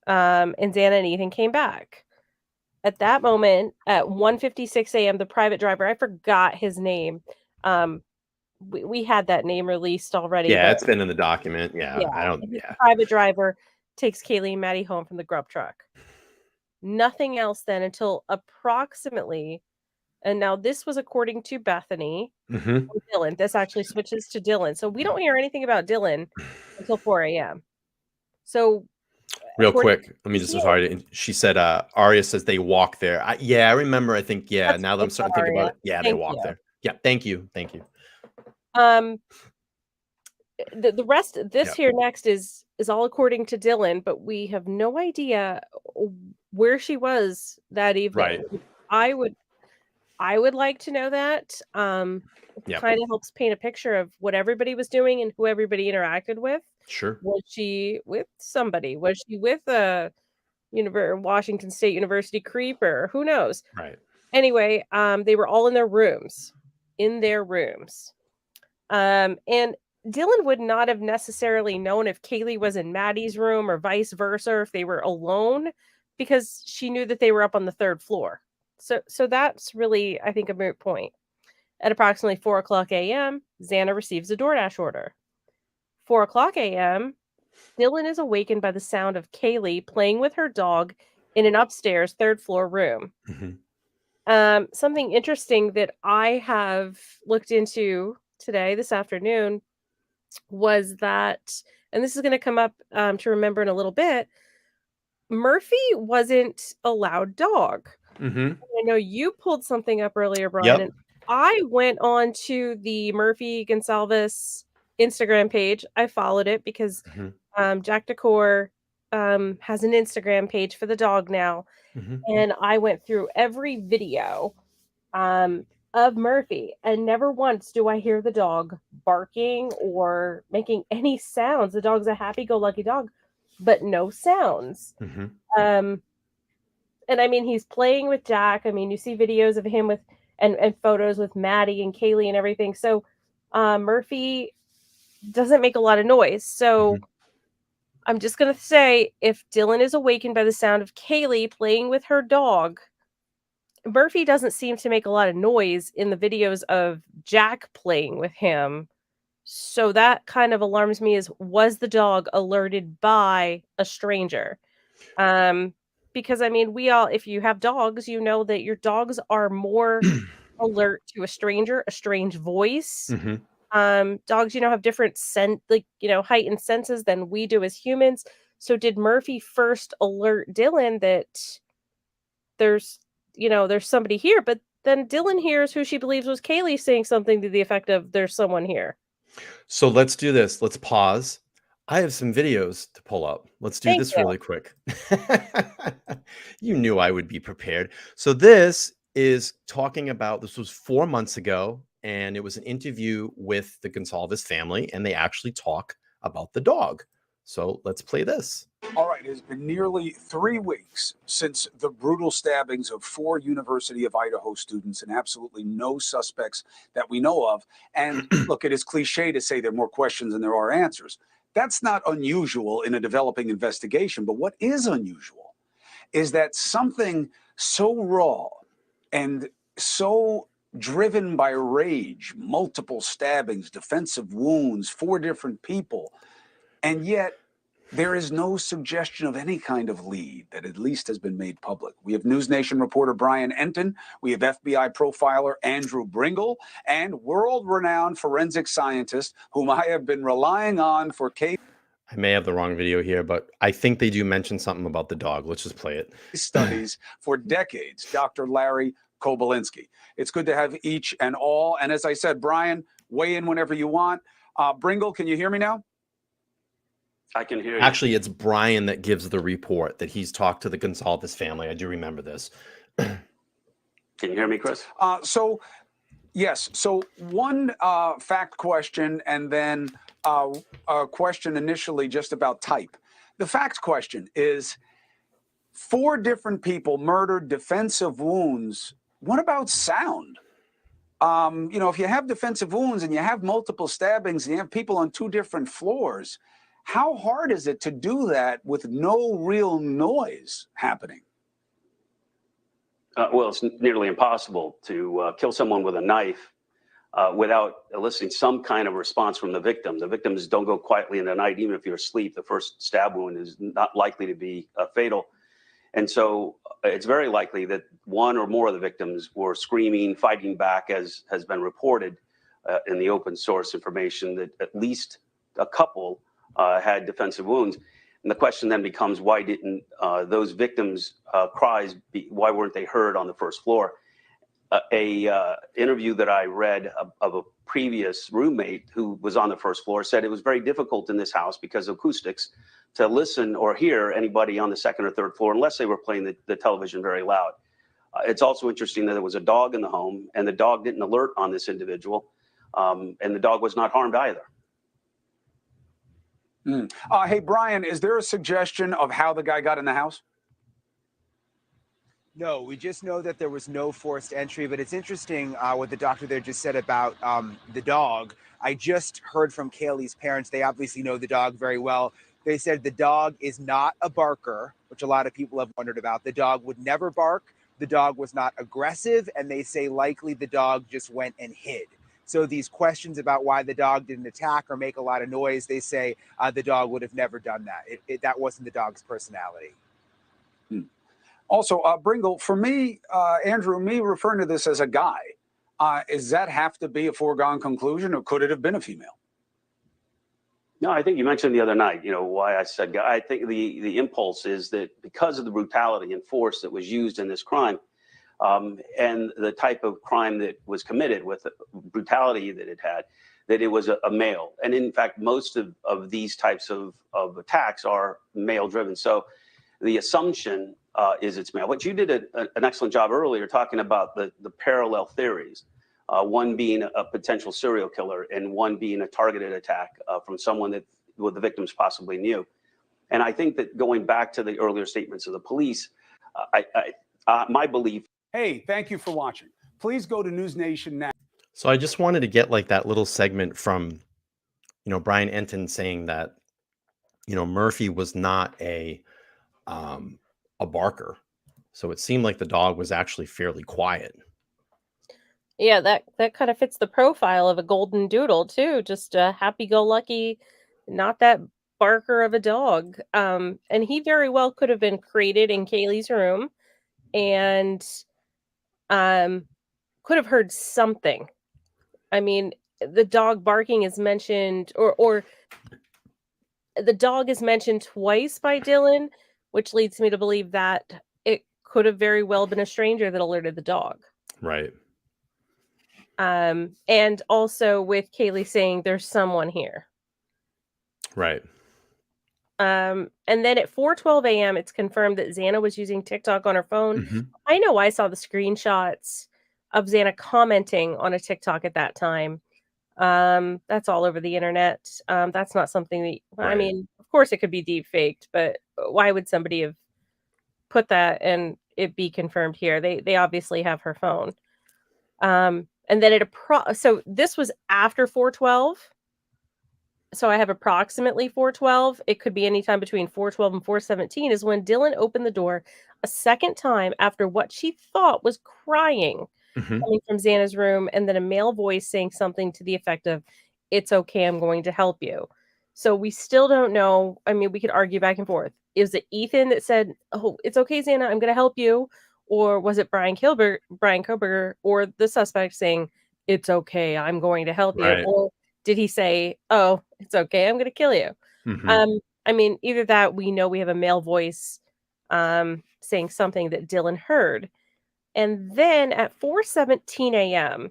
S8: And Xana and Ethan came back. At that moment, at 1:56 a.m., the private driver, I forgot his name. We had that name released already.
S2: Yeah, it's been in the document. Yeah.
S8: The private driver takes Kaylee and Maddie home from the grub truck. Nothing else then until approximately, and now this was according to Bethany and Dylan. This actually switches to Dylan. So we don't hear anything about Dylan until 4 a.m. So
S2: real quick, let me just, sorry. She said, Aria says they walk there. I remember, I think,
S8: That's
S2: now that I'm starting to think about it. Yeah, they walk there. Yeah, thank you.
S8: The rest, this here next is all according to Dylan, but we have no idea where she was that evening.
S2: Right.
S8: I would like to know that. It kind of helps paint a picture of what everybody was doing and who everybody interacted with.
S2: Sure.
S8: Was she with somebody? Was she with a Washington State University creeper? Who knows?
S2: Right.
S8: Anyway, they were all in their rooms. And Dylan would not have necessarily known if Kaylee was in Maddie's room or vice versa, or if they were alone, because she knew that they were up on the 3rd floor. So that's really, I think, a moot point. At approximately 4:00 a.m., Xana receives a DoorDash order. 4:00 a.m., Dylan is awakened by the sound of Kaylee playing with her dog in an upstairs 3rd floor room. Something interesting that I have looked into this afternoon, was that, and this is going to come up to remember in a little bit, Murphy wasn't a loud dog. I know you pulled something up earlier, Brian, and I went on to the Murphy Gonsalves Instagram page. I followed it because Jack Decor has an Instagram page for the dog now, and I went through every video of Murphy, and never once do I hear the dog barking or making any sounds. The dog's a happy-go-lucky dog, but no sounds. And I mean, he's playing with Jack. I mean, you see videos of him with and photos with Maddie and Kaylee and everything. So Murphy doesn't make a lot of noise. So I'm just going to say, if Dylan is awakened by the sound of Kaylee playing with her dog, Murphy doesn't seem to make a lot of noise in the videos of Jack playing with him. So that kind of alarms me. Was the dog alerted by a stranger? Because I mean, if you have dogs, you know that your dogs are more alert to a stranger, a strange voice. Dogs, have different heightened senses than we do as humans. So did Murphy first alert Dylan that there's there's somebody here, but then Dylan hears who she believes was Kaylee saying something to the effect of, there's someone here.
S2: So let's do this. Let's pause. I have some videos to pull up. Let's do this really quick. You knew I would be prepared. So this is talking about, this was 4 months ago, and it was an interview with the Gonsalves family, and they actually talk about the dog. So let's play this.
S4: All right, it has been nearly 3 weeks since the brutal stabbings of 4 University of Idaho students and absolutely no suspects that we know of. And look, it is cliche to say there are more questions than there are answers. That's not unusual in a developing investigation. But what is unusual is that something so raw and so driven by rage, multiple stabbings, defensive wounds, 4 different people, and yet there is no suggestion of any kind of lead that at least has been made public. We have News Nation reporter Bryan Enton, we have FBI profiler Andrew Bringle, and world-renowned forensic scientist whom I have been relying on for case
S2: I may have the wrong video here, but I think they do mention something about the dog. Let's just play it.
S4: Studies for decades, Dr. Larry Kobalinski. It's good to have each and all. And as I said, Bryan, weigh in whenever you want. Bringle, can you hear me now?
S9: I can hear you.
S2: Actually, it's Bryan that gives the report that he's talked to the Gonsalves family. I do remember this.
S9: Can you hear me, Chris?
S4: Yes. So one fact question and then a question initially just about type. The fact question is 4 different people murdered, defensive wounds. What about sound? If you have defensive wounds and you have multiple stabbings and you have people on 2 different floors, how hard is it to do that with no real noise happening?
S9: Well, it's nearly impossible to kill someone with a knife without eliciting some kind of response from the victim. The victims don't go quietly in the night, even if you're asleep. The first stab wound is not likely to be fatal. And so it's very likely that 1 or more of the victims were screaming, fighting back, as has been reported in the open source information, that at least a couple had defensive wounds. And the question then becomes, why didn't those victims' cries, why weren't they heard on the first floor? A interview that I read of a previous roommate who was on the first floor said it was very difficult in this house because of acoustics to listen or hear anybody on the 2nd or 3rd floor unless they were playing the television very loud. It's also interesting that there was a dog in the home, and the dog didn't alert on this individual, and the dog was not harmed either.
S4: Hey, Bryan, is there a suggestion of how the guy got in the house?
S10: No, we just know that there was no forced entry, but it's interesting what the doctor there just said about the dog. I just heard from Kaylee's parents. They obviously know the dog very well. They said the dog is not a barker, which a lot of people have wondered about. The dog would never bark. The dog was not aggressive, and they say likely the dog just went and hid. So these questions about why the dog didn't attack or make a lot of noise, they say the dog would have never done that. That wasn't the dog's personality.
S4: Also, Bringle, for me, Andrew, me referring to this as a guy, does that have to be a foregone conclusion, or could it have been a female?
S9: No, I think you mentioned the other night, why I said guy. I think the impulse is that because of the brutality and force that was used in this crime, and the type of crime that was committed with the brutality that it had, that it was a male. And in fact, most of these types of attacks are male driven. So the assumption is it's male. But you did an excellent job earlier talking about the parallel theories, one being a potential serial killer and one being a targeted attack from someone that the victims possibly knew. And I think that going back to the earlier statements of the police, my belief.
S4: Hey, thank you for watching. Please go to News Nation now.
S2: So I just wanted to get like that little segment from, Bryan Enton saying that, Murphy was not a barker. So it seemed like the dog was actually fairly quiet.
S8: Yeah, that kind of fits the profile of a golden doodle too. Just a happy-go-lucky, not that barker of a dog. And he very well could have been created in Kaylee's room and could have heard something. I mean, the dog barking is mentioned, or the dog is mentioned twice by Dylan, which leads me to believe that it could have very well been a stranger that alerted the dog.
S2: Right.
S8: And also with Kaylee saying there's someone here.
S2: Right.
S8: And then at 4:12 a.m., it's confirmed that Xana was using TikTok on her phone.
S2: Mm-hmm.
S8: I know I saw the screenshots of Xana commenting on a TikTok at that time. That's all over the internet. That's not something that, I
S2: Right.
S8: mean, of course it could be deep faked, but why would somebody have put that and it be confirmed here? They obviously have her phone. And then so this was after 4:12. So I have approximately 4:12. It could be anytime between 4:12 and 4:17 is when Dylan opened the door a second time after what she thought was crying
S2: Mm-hmm.
S8: coming from Xana's room, and then a male voice saying something to the effect of, "It's okay, I'm going to help you." So we still don't know. I mean, we could argue back and forth. Is it Ethan that said, "Oh, it's okay, Xana, I'm going to help you," or was it Bryan Kohberger, or the suspect saying, "It's okay, I'm going to help you,"
S2: Right.
S8: or did he say, "Oh, it's okay, I'm going to kill you"?
S2: Mm-hmm.
S8: I mean, either that, we know we have a male voice saying something that Dylan heard. And then at 4:17 a.m.,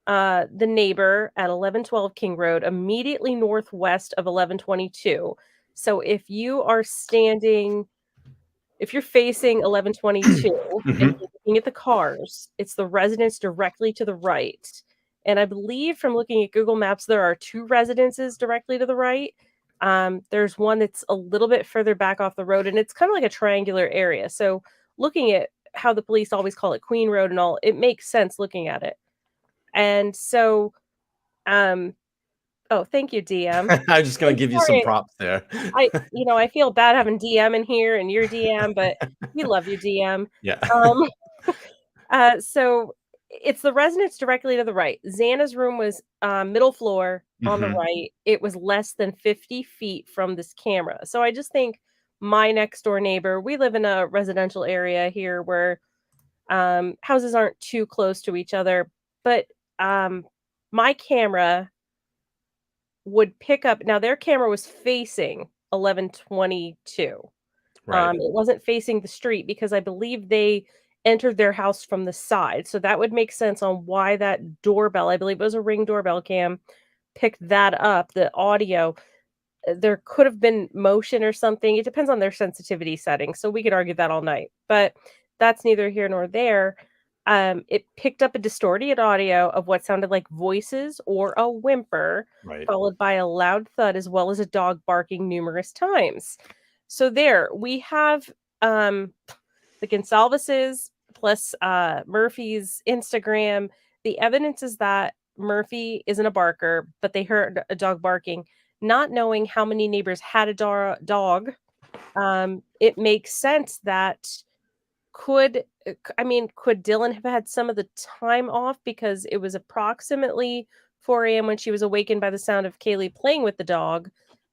S8: the neighbor at 1112 King Road, immediately northwest of 1122. So if you're facing 1122 and
S2: Mm-hmm.
S8: you're looking at the cars, it's the residence directly to the right. And I believe from looking at Google Maps, there are 2 residences directly to the right. There's one that's a little bit further back off the road, and it's kind of like a triangular area. So looking at how the police always call it Queen Road and all, it makes sense looking at it. And so, oh, thank you, DM.
S2: I'm just gonna
S8: I'm
S2: give you some
S8: sorry.
S2: props there.
S8: I feel bad having DM in here and your DM, but we love you, DM.
S2: Yeah.
S8: So it's the residence directly to the right. Xana's room was middle floor on the
S2: Mm-hmm.
S8: right. It was less than 50 feet from this camera. So I just think my next door neighbor, we live in a residential area here where houses aren't too close to each other, but my camera would pick up. Now their camera was facing 1122.
S2: Right.
S8: It wasn't facing the street because I believe they entered their house from the side. So that would make sense on why that doorbell, I believe it was a Ring doorbell cam, picked that up, the audio. There could have been motion or something. It depends on their sensitivity settings. So we could argue that all night, but that's neither here nor there. It picked up a distorted audio of what sounded like voices or a whimper,
S2: Right.
S8: followed by a loud thud, as well as a dog barking numerous times. So there we have the Gonsalveses plus Murphy's Instagram. The evidence is that Murphy isn't a barker, but they heard a dog barking. Not knowing how many neighbors had a dog, it makes sense that could Dylan have had some of the time off because it was approximately 4 a.m. when she was awakened by the sound of Kaylee playing with the dog,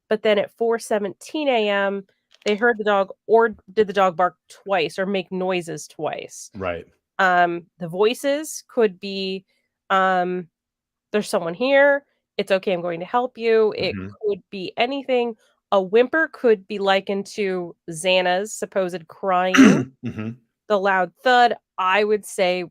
S8: but then at 4:17 a.m. they heard the dog, or did the dog bark twice or make noises twice?
S2: Right.
S8: The voices could be, there's someone here. It's okay, I'm going to help you. It
S2: Mm-hmm.
S8: could be anything. A whimper could be likened to Xana's supposed crying.
S2: Mm-hmm.
S8: The loud thud, I would say,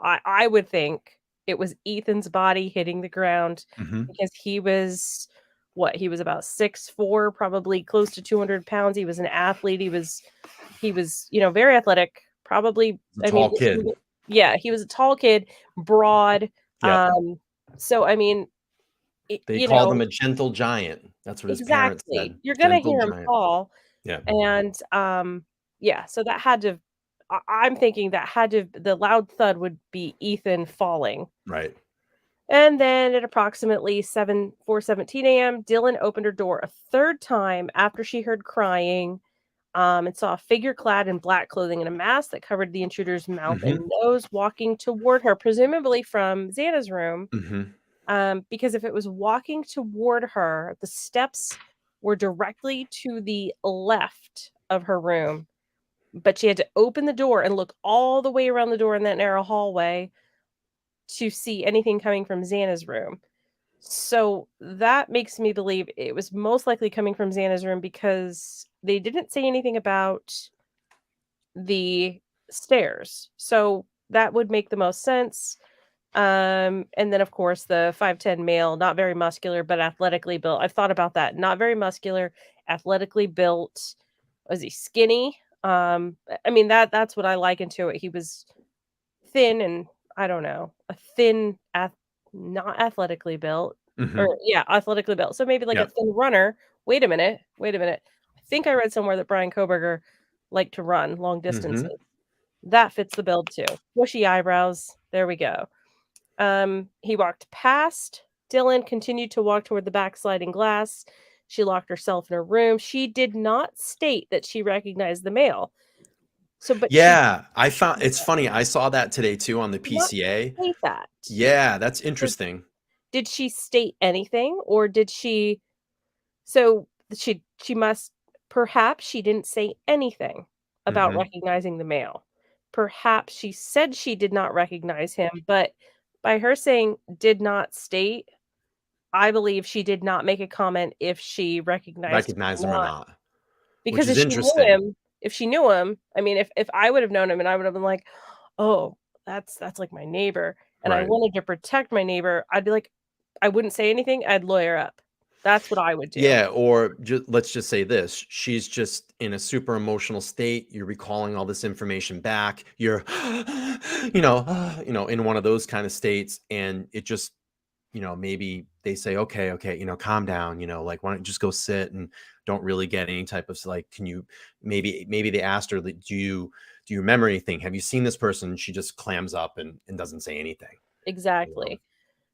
S8: I would think it was Ethan's body hitting the ground
S2: Mm-hmm.
S8: because he was about 6'4", probably close to 200 pounds. He was an athlete. He was, very athletic. Probably,
S2: A tall kid.
S8: Yeah, he was a tall kid, broad.
S2: Yeah.
S8: So I mean,
S2: They called him a gentle giant. That's what his parents
S8: exactly.
S2: said.
S8: You're gonna
S2: Gentle
S8: hear him
S2: giant.
S8: fall,
S2: Yeah.
S8: and yeah. So that had to. I'm thinking that the loud thud would be Ethan falling.
S2: Right.
S8: And then at approximately 4:17 a.m., Dylan opened her door a third time after she heard crying, and saw a figure clad in black clothing and a mask that covered the intruder's mouth and nose walking toward her, presumably from Xana's room.
S2: Mm-hmm.
S8: Because if it was walking toward her, the steps were directly to the left of her room, but she had to open the door and look all the way around the door in that narrow hallway to see anything coming from Xana's room. So that makes me believe it was most likely coming from Xana's room because they didn't say anything about the stairs. So that would make the most sense. And then of course the 5'10" male, not very muscular, but athletically built. I've thought about that. Not very muscular, athletically built. Was he skinny? I mean, that's what I liken to it. He was thin and I don't know, a thin, not athletically built,
S2: Mhm.
S8: or yeah, athletically built. So maybe like a
S2: Yep.
S8: thin runner. Wait a minute. I think I read somewhere that Bryan Kohberger liked to run long distances.
S2: Mhm.
S8: That fits the build too. Bushy eyebrows. There we go. He walked past Dylan, continued to walk toward the backsliding glass. She locked herself in her room. She did not state that she recognized the male. So, but
S2: Yeah, I found it's funny. I saw that today too on the
S8: she did not
S2: PCA.
S8: state that.
S2: Yeah, that's interesting.
S8: Did she state anything, or did she? So she must. Perhaps she didn't say anything about
S2: Mhm.
S8: recognizing the male. Perhaps she said she did not recognize him, but by her saying did not state, I believe she did not make a comment if she recognized him
S2: Recognize
S8: or
S2: them or
S8: not.
S2: not, which
S8: Because
S2: is interesting.
S8: if she knew him, I mean, if I would have known him and I would have been like, "Oh, that's like my neighbor," and I
S2: Right.
S8: wanted to protect my neighbor, I'd be like, I wouldn't say anything. I'd lawyer up. That's what I would do.
S2: Yeah, or let's just say this. She's just in a super emotional state. You're recalling all this information back. You're, in one of those kind of states. And it just, maybe they say, okay, calm down, like, why don't you just go sit and don't really get any type of, like, can you, maybe they asked her, like, do you remember anything? Have you seen this person? She just clams up and doesn't say anything.
S8: Exactly.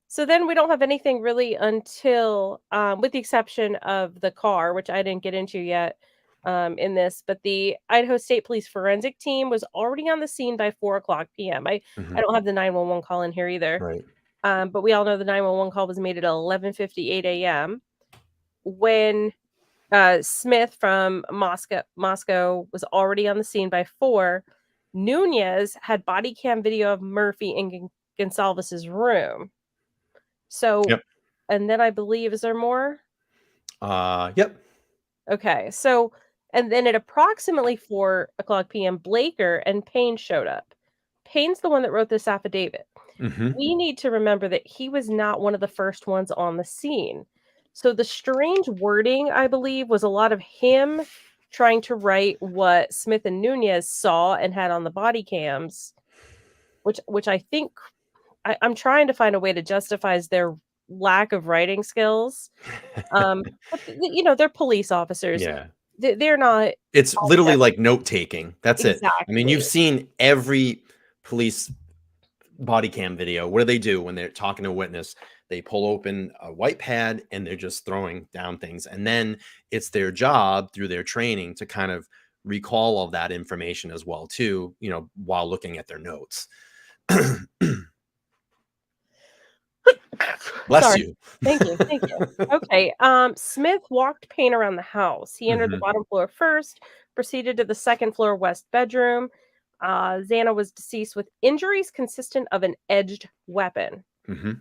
S8: So then we don't have anything really until, with the exception of the car, which I didn't get into yet in this, but the Idaho State Police forensic team was already on the scene by 4:00 p.m. I
S2: Mhm.
S8: don't have the 911 call in here either,
S2: Right.
S8: but we all know the 911 call was made at 11:58 a.m. when Smith from Moscow was already on the scene by 4. Nunez had body cam video of Murphy in Gonsalves's room. So,
S2: Yep.
S8: and then I believe, is there more?
S2: Yep.
S8: Okay. So, and then at approximately 4:00 p.m., Blaker and Payne showed up. Payne's the one that wrote this affidavit.
S2: Mhm.
S8: We need to remember that he was not one of the first ones on the scene. So the strange wording, I believe, was a lot of him trying to write what Smith and Nunez saw and had on the body cams, which I think I'm trying to find a way to justify their lack of writing skills. But they're police officers.
S2: Yeah.
S8: They're not
S2: It's literally like note taking. That's it. I mean, you've
S8: exactly.
S2: seen every police body cam video. What do when they're talking to a witness? They pull open a white pad and they're just throwing down things. And then it's their job through their training to kind of recall all that information as well, too, while looking at their notes. Bless
S8: Sorry.
S2: you.
S8: Thank you. Okay. Smith walked Payne around the house. He entered the
S2: Mhm.
S8: bottom floor first, proceeded to the second floor west bedroom. Xana was deceased with injuries consistent of an edged weapon.
S2: Mhm.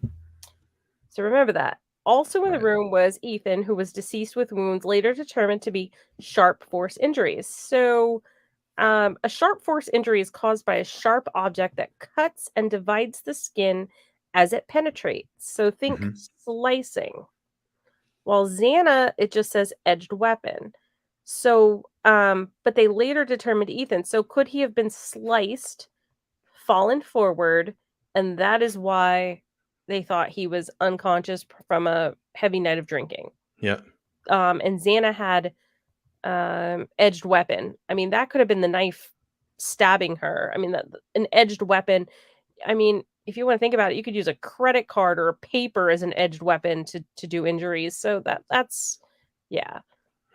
S8: So remember that. Also in the
S2: Right.
S8: room was Ethan, who was deceased with wounds later determined to be sharp force injuries. So a sharp force injury is caused by a sharp object that cuts and divides the skin as it penetrates. So think
S2: Mhm.
S8: slicing. While Xana, it just says edged weapon. So, but they later determined Ethan. So could he have been sliced, fallen forward, and that is why they thought he was unconscious from a heavy night of drinking.
S2: Yeah.
S8: And Xana had edged weapon. I mean, that could have been the knife stabbing her. I mean, an edged weapon. I mean, if you want to think about it, you could use a credit card or a paper as an edged weapon to do injuries. So that's yeah.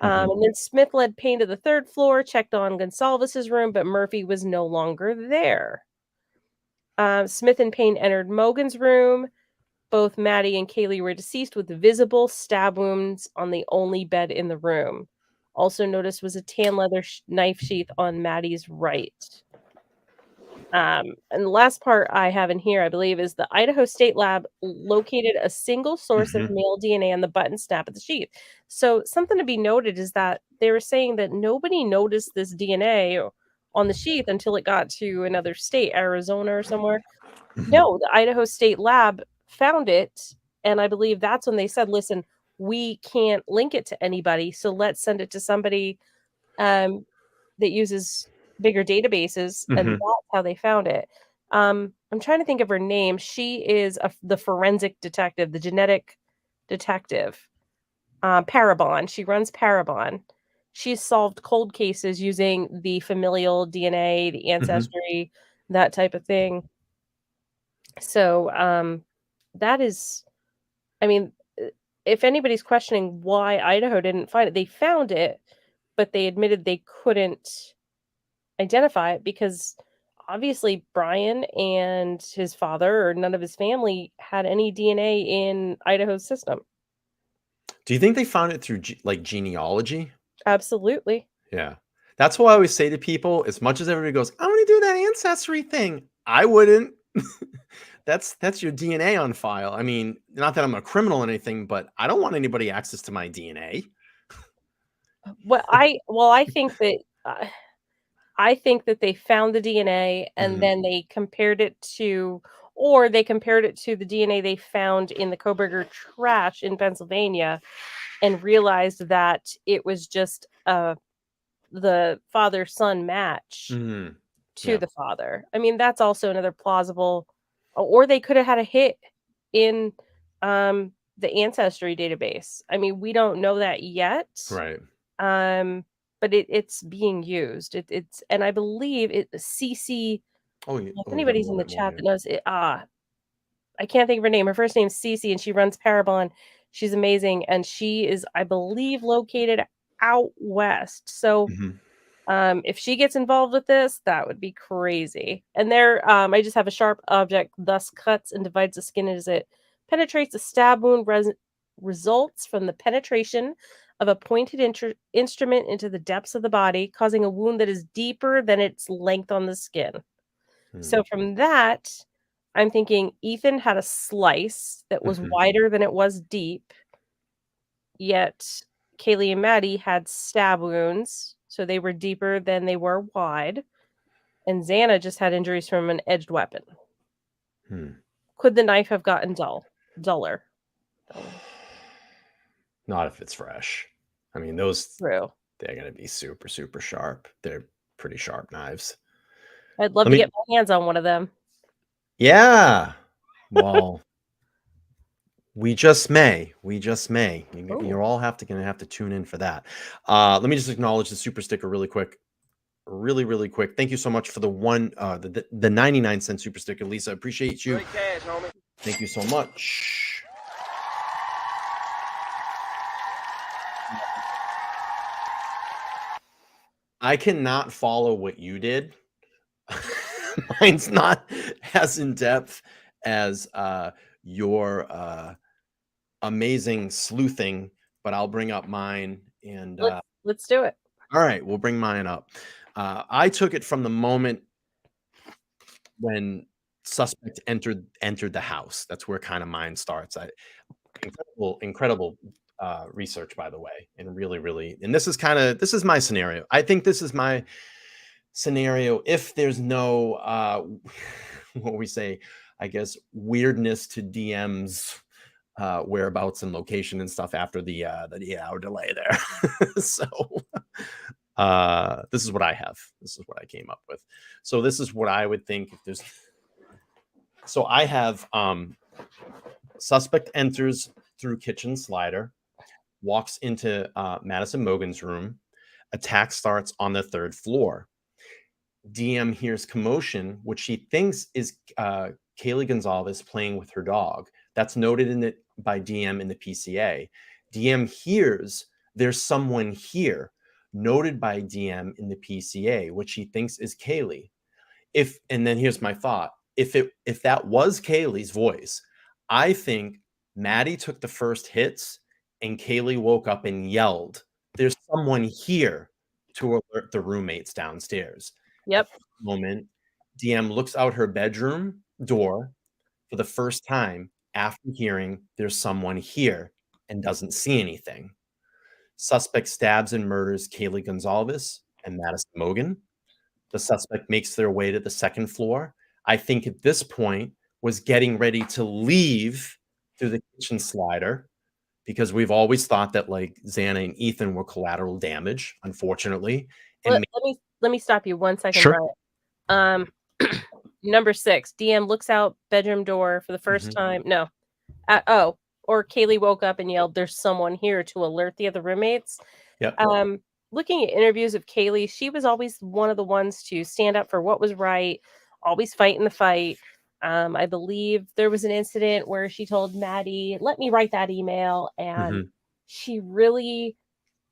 S2: Mhm.
S8: And then Smith led Payne to the third floor, checked on Gonsalves's room, but Murphy was no longer there. Smith and Payne entered Mogan's room. Both Maddie and Kaylee were deceased with visible stab wounds on the only bed in the room. Also noticed was a tan leather knife sheath on Maddie's right. And the last part I have in here, I believe, is the Idaho State Lab located a single source of
S2: Mhm.
S8: male DNA on the button snap of the sheath. So something to be noted is that they were saying that nobody noticed this DNA on the sheath until it got to another state, Arizona or somewhere. No, the Idaho State Lab found it, and I believe that's when they said, "Listen, we can't link it to anybody, so let's send it to somebody that uses bigger databases," and that's how they found it. I'm trying to think of her name. She is the forensic detective, the genetic detective. Parabon. She runs Parabon. She's solved cold cases using the familial DNA, the ancestry, that type of thing. So that is, I mean, if anybody's questioning why Idaho didn't find it, they found it, but they admitted they couldn't identify it because obviously Bryan and his father or none of his family had any DNA in Idaho's system.
S2: Do you think they found it through like genealogy?
S8: Absolutely.
S2: Yeah. That's what I always say to people, as much as everybody goes, I want to do that ancestry thing. I wouldn't. That's your DNA on file. I mean, not that I'm a criminal or anything, but I don't want anybody access to my DNA.
S8: Well, I think that they found the DNA and then they compared it to, or they compared it to the DNA they found in the Kohberger trash in Pennsylvania, and realized that it was just the father-son match to the father. I mean, that's also another plausible, or they could have had a hit in the ancestry database. I mean, we don't know that yet.
S2: Right.
S8: But it's being used. It's, and I believe it CC. If anybody's in the chat that knows it, I can't think of her name. Her first name is Cece, and she runs Parabon. She's amazing, and she is, I believe, located out west. So if she gets involved with this, that would be crazy. And there, I just have a sharp object, thus cuts and divides the skin as it penetrates a stab wound. Results from the penetration of a pointed instrument into the depths of the body, causing a wound that is deeper than its length on the skin. So from that, I'm thinking Ethan had a slice that was wider than it was deep, yet Kaylee and Maddie had stab wounds, so they were deeper than they were wide, and Xana just had injuries from an edged weapon. Could the knife have gotten duller?
S2: Not if it's fresh. I mean, those,
S8: True.
S2: They're going to be super, super sharp. They're pretty sharp knives.
S8: I'd love to get my hands on one of them.
S2: Yeah. Well, we just may. You're all going to have to tune in for that. Let me just acknowledge the super sticker really quick. Really quick. Thank you so much for the 99-cent super sticker, Lisa. Appreciate you.
S3: Great cash, homie.
S2: Thank you so much. I cannot follow what you did. Mine's not as in depth as your amazing sleuthing, but I'll bring up mine and
S8: let's do it.
S2: All right, we'll bring mine up. I took it from the moment when suspect entered the house. That's where kind of mine starts. Incredible research, by the way, and really, and this is my scenario. I think this is my scenario if there's no what we say, I guess, weirdness to DM's whereabouts and location and stuff after the 8-hour delay there. So this is what I have. This is what I came up with. So this is what I would think if there's. So I have suspect enters through kitchen slider, walks into Madison Mogan's room. Attack starts on the 3rd floor. DM hears commotion, which she thinks is Kaylee Gonzalez playing with her dog. That's noted by DM in the PCA. DM hears there's someone here, noted by DM in the PCA, which he thinks is Kaylee. And then here's my thought. If that was Kaylee's voice, I think Maddie took the first hits and Kaylee woke up and yelled, "There's someone here," to alert the roommates downstairs.
S8: Yep.
S2: At that moment, DM looks out her bedroom door for the first time after hearing "there's someone here" and doesn't see anything. Suspect stabs and murders Kaylee Gonzalez and Madison Mogan. The suspect makes their way to the second floor. I think at this point was getting ready to leave through the kitchen slider, because we've always thought that like Xana and Ethan were collateral damage, unfortunately. And
S8: Let me stop you 1 second,
S2: Sure.
S8: Brian. Number 6, DM looks out bedroom door for the first time. No. Or Kaylee woke up and yelled, "There's someone here," to alert the other roommates.
S2: Yep.
S8: Looking at interviews of Kaylee, she was always one of the ones to stand up for what was right, always fighting the fight. I believe there was an incident where she told Maddie, "Let me write that email," and she really,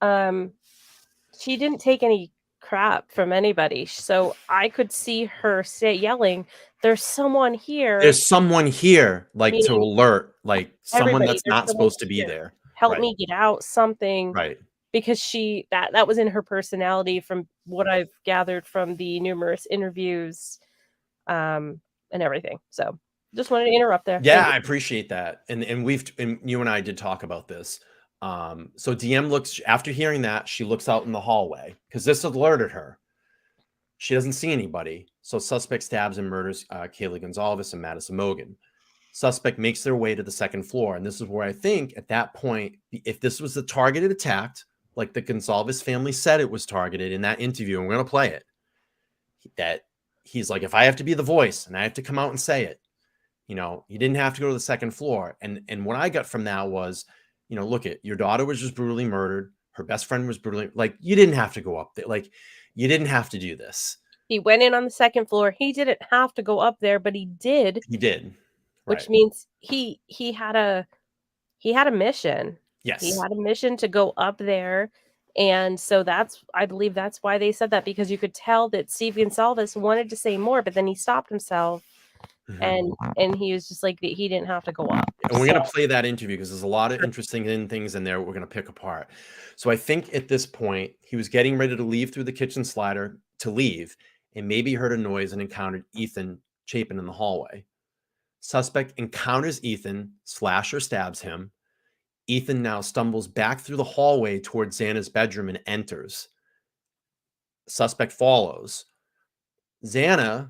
S8: she didn't take any crap from anybody. So I could see her yelling, "There's someone here."
S2: There's someone here, like to
S8: Meaning
S2: alert, like someone
S8: everybody,
S2: that's
S8: there's
S2: not
S8: someone
S2: supposed to be
S8: here.
S2: there.
S8: Help
S2: Right.
S8: me get out, something.
S2: Right.
S8: Because that was in her personality from what I've gathered from the numerous interviews, and everything. So just wanted to interrupt there.
S2: Yeah,
S8: Thank
S2: I
S8: you.
S2: appreciate that. And you and I did talk about this. So DM looks, after hearing that, she looks out in the hallway because this alerted her. She doesn't see anybody. So suspect stabs and murders Kaylee Gonzalez and Madison Mogan. Suspect makes their way to the second floor. And this is where I think at that point, if this was the targeted attack, like the Gonzalez family said it was targeted in that interview, and we're going to play it, that he's like, if I have to be the voice and I have to come out and say it, you know, you didn't have to go to the second floor. And what I got from that was, you know, look, your daughter was just brutally murdered. Her best friend was brutally, like, you didn't have to go up there. Like, you didn't have to do this.
S8: He went in on the second floor. He didn't have to go up there, but he did.
S2: He did.
S8: Which
S2: Right.
S8: means he had a mission.
S2: Yes.
S8: He had a mission to go up there. And so I believe that's why they said that, because you could tell that Steve Gonzalez wanted to say more, but then he stopped himself. And he was just like, he didn't have to go up.
S2: And we're going to play that interview because there's a lot of interesting things in there we're going to pick apart. So I think at this point, he was getting ready to leave through the kitchen slider to leave, and maybe heard a noise and encountered Ethan Chapin in the hallway. Suspect encounters Ethan, slasher stabs him. Ethan now stumbles back through the hallway towards Xana's bedroom and enters. Suspect follows. Xana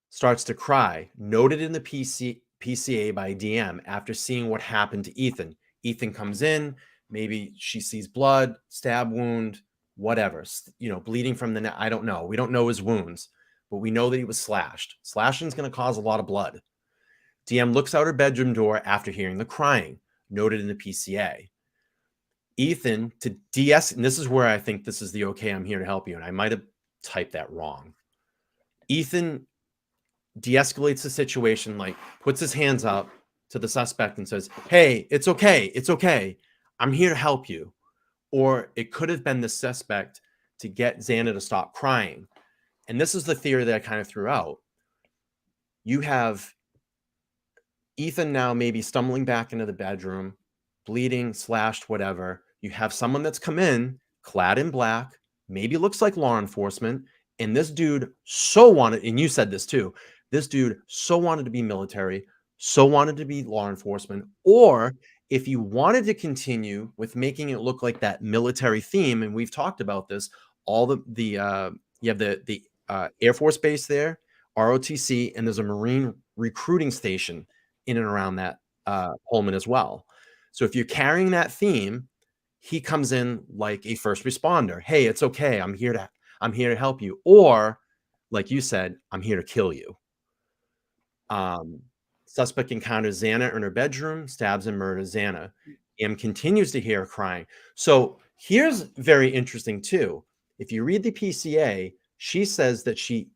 S2: starts to cry, noted in the PCA by DM after seeing what happened to Ethan. Ethan comes in, maybe she sees blood, stab wound, whatever, you know, bleeding from the neck. I don't know. We don't know his wounds, but we know that he was slashed. Slashing is going to cause a lot of blood. DM looks out her bedroom door after hearing the crying, noted in the PCA. Ethan, to and this is where I think this is the okay, I'm here to help you, and I might have typed that wrong. Ethan de-escalates the situation, like puts his hands up to the suspect and says, "Hey, it's okay. It's okay. I'm here to help you." Or it could have been the suspect to get Xana to stop crying. And this is the theory that I kind of threw out. You have Ethan now maybe stumbling back into the bedroom, bleeding, slashed, whatever. You have someone that's come in, clad in black, maybe looks like law enforcement, and this dude so wanted, and you said this too, this dude so wanted to be military, so wanted to be law enforcement, or if you wanted to continue with making it look like that military theme, and we've talked about this, all you have the Air Force Base there, ROTC, and there's a Marine recruiting station in and around that Pullman as well. So if you're carrying that theme, he comes in like a first responder. Hey, it's okay. I'm here to help you. Or like you said, I'm here to kill you. Suspect encounters Xana in her bedroom, stabs and murders Xana. M continues to hear her crying. So here's very interesting too. If you read the PCA, she says that she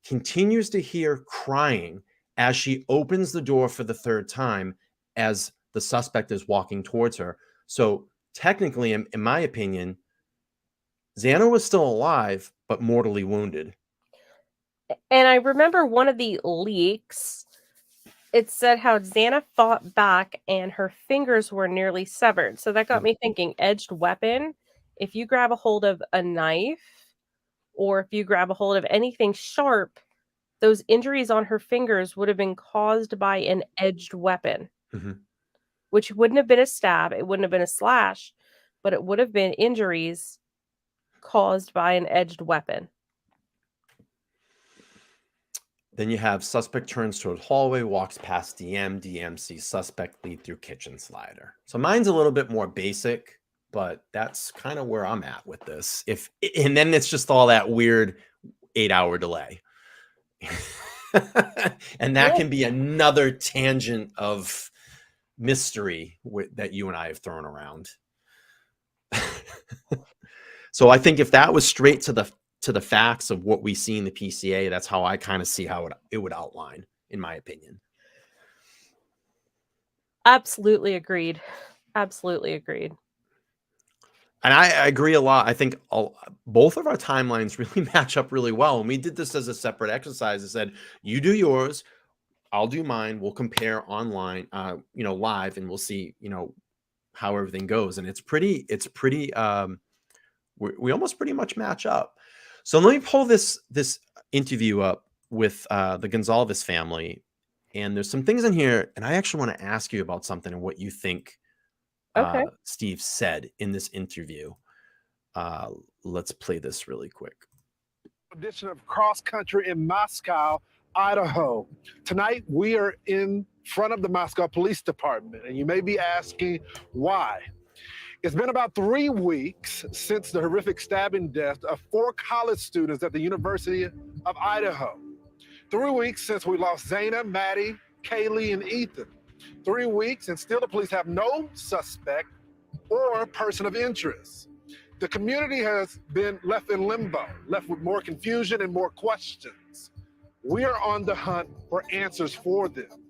S2: continues to hear crying as she opens the door for the third time as the suspect is walking towards her. So technically, in my opinion, Xana was still alive, but mortally wounded.
S8: And I remember one of the leaks, it said how Xana fought back and her fingers were nearly severed. So that got me thinking, edged weapon. If you grab a hold of a knife or if you grab a hold of anything sharp, those injuries on her fingers would have been caused by an edged weapon, which wouldn't have been a stab. It wouldn't have been a slash, but it would have been injuries caused by an edged weapon.
S2: Then you have suspect turns toward hallway, walks past DM, DM sees suspect lead through kitchen slider. So mine's a little bit more basic, but that's kind of where I'm at with this. And then it's just all that weird 8-hour delay. And that can be another tangent of mystery that you and I have thrown around. So I think if that was straight to the facts of what we see in the PCA, that's how I kind of see how it would outline, in my opinion.
S8: Absolutely agreed. Absolutely agreed.
S2: And I agree a lot. I think both of our timelines really match up really well. And we did this as a separate exercise. I said, you do yours, I'll do mine. We'll compare online, live, and we'll see, how everything goes. And it's pretty, we almost pretty much match up. So let me pull this interview up with the Gonzalez family. And there's some things in here. And I actually want to ask you about something and what you think Steve said in this interview. Let's play this really quick.
S11: Edition of Cross Country in Moscow, Idaho. Tonight we are in front of the Moscow Police Department, and you may be asking why. It's been about 3 weeks since the horrific stabbing death of 4 college students at the University of Idaho. 3 weeks since we lost Zayna, Maddie, Kaylee, and Ethan. 3 weeks, and still the police have no suspect or person of interest. The community has been left in limbo, left with more confusion and more questions. We are on the hunt for answers for them.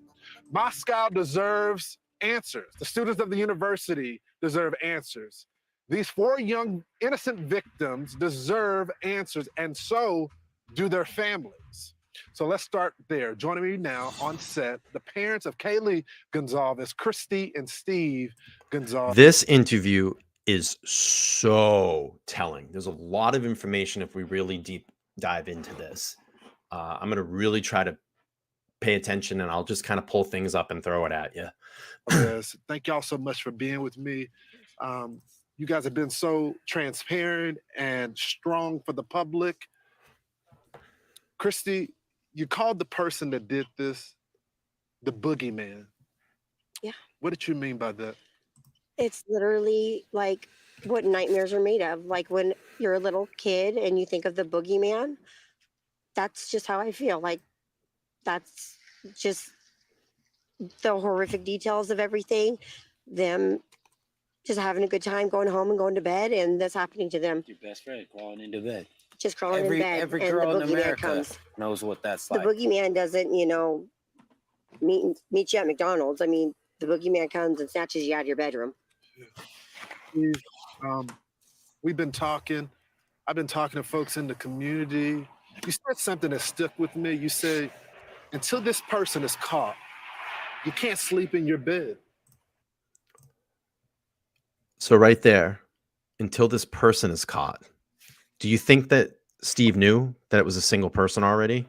S11: Moscow deserves answers. The students of the university deserve answers. These 4 young, innocent victims deserve answers, and so do their families. So let's start there. Joining me now on set, the parents of Kaylee Gonzalez, Christy and Steve Gonzalez.
S2: This interview is so telling. There's a lot of information if we really deep dive into this. I'm going to really try to pay attention, and I'll just kind of pull things up and throw it at you.
S11: Yes, thank y'all so much for being with me. You guys have been so transparent and strong for the public. Christy, you called the person that did this the boogeyman.
S12: Yeah.
S11: What did you mean by that?
S12: It's literally like what nightmares are made of. Like when you're a little kid and you think of the boogeyman, that's just how I feel. Like that's just the horrific details of everything. Them just having a good time, going home and going to bed, and this happening to them.
S13: Your best friend crawling into bed.
S12: Just crawling in bed.
S13: Every
S12: and
S13: girl
S12: the
S13: in
S12: boogeyman
S13: America
S12: comes.
S13: knows what that's
S12: The
S13: like.
S12: boogeyman doesn't, meet you at McDonald's. I mean, the boogeyman comes and snatches you out of your bedroom.
S11: Steve, we've been talking. I've been talking to folks in the community. You said something that stuck with me. You said, until this person is caught, you can't sleep in your bed.
S2: So right there, until this person is caught, do you think that Steve knew that it was a single person already?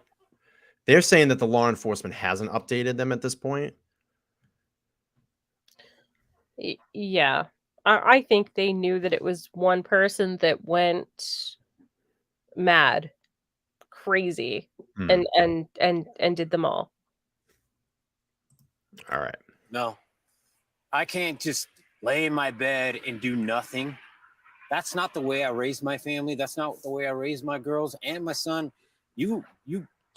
S2: They're saying that the law enforcement hasn't updated them at this point.
S8: Yeah. I think they knew that it was one person that went mad, crazy, and did them all.
S2: All right.
S13: No, I can't just lay in my bed and do nothing. That's not the way I raised my family. That's not the way I raised my girls and my son. You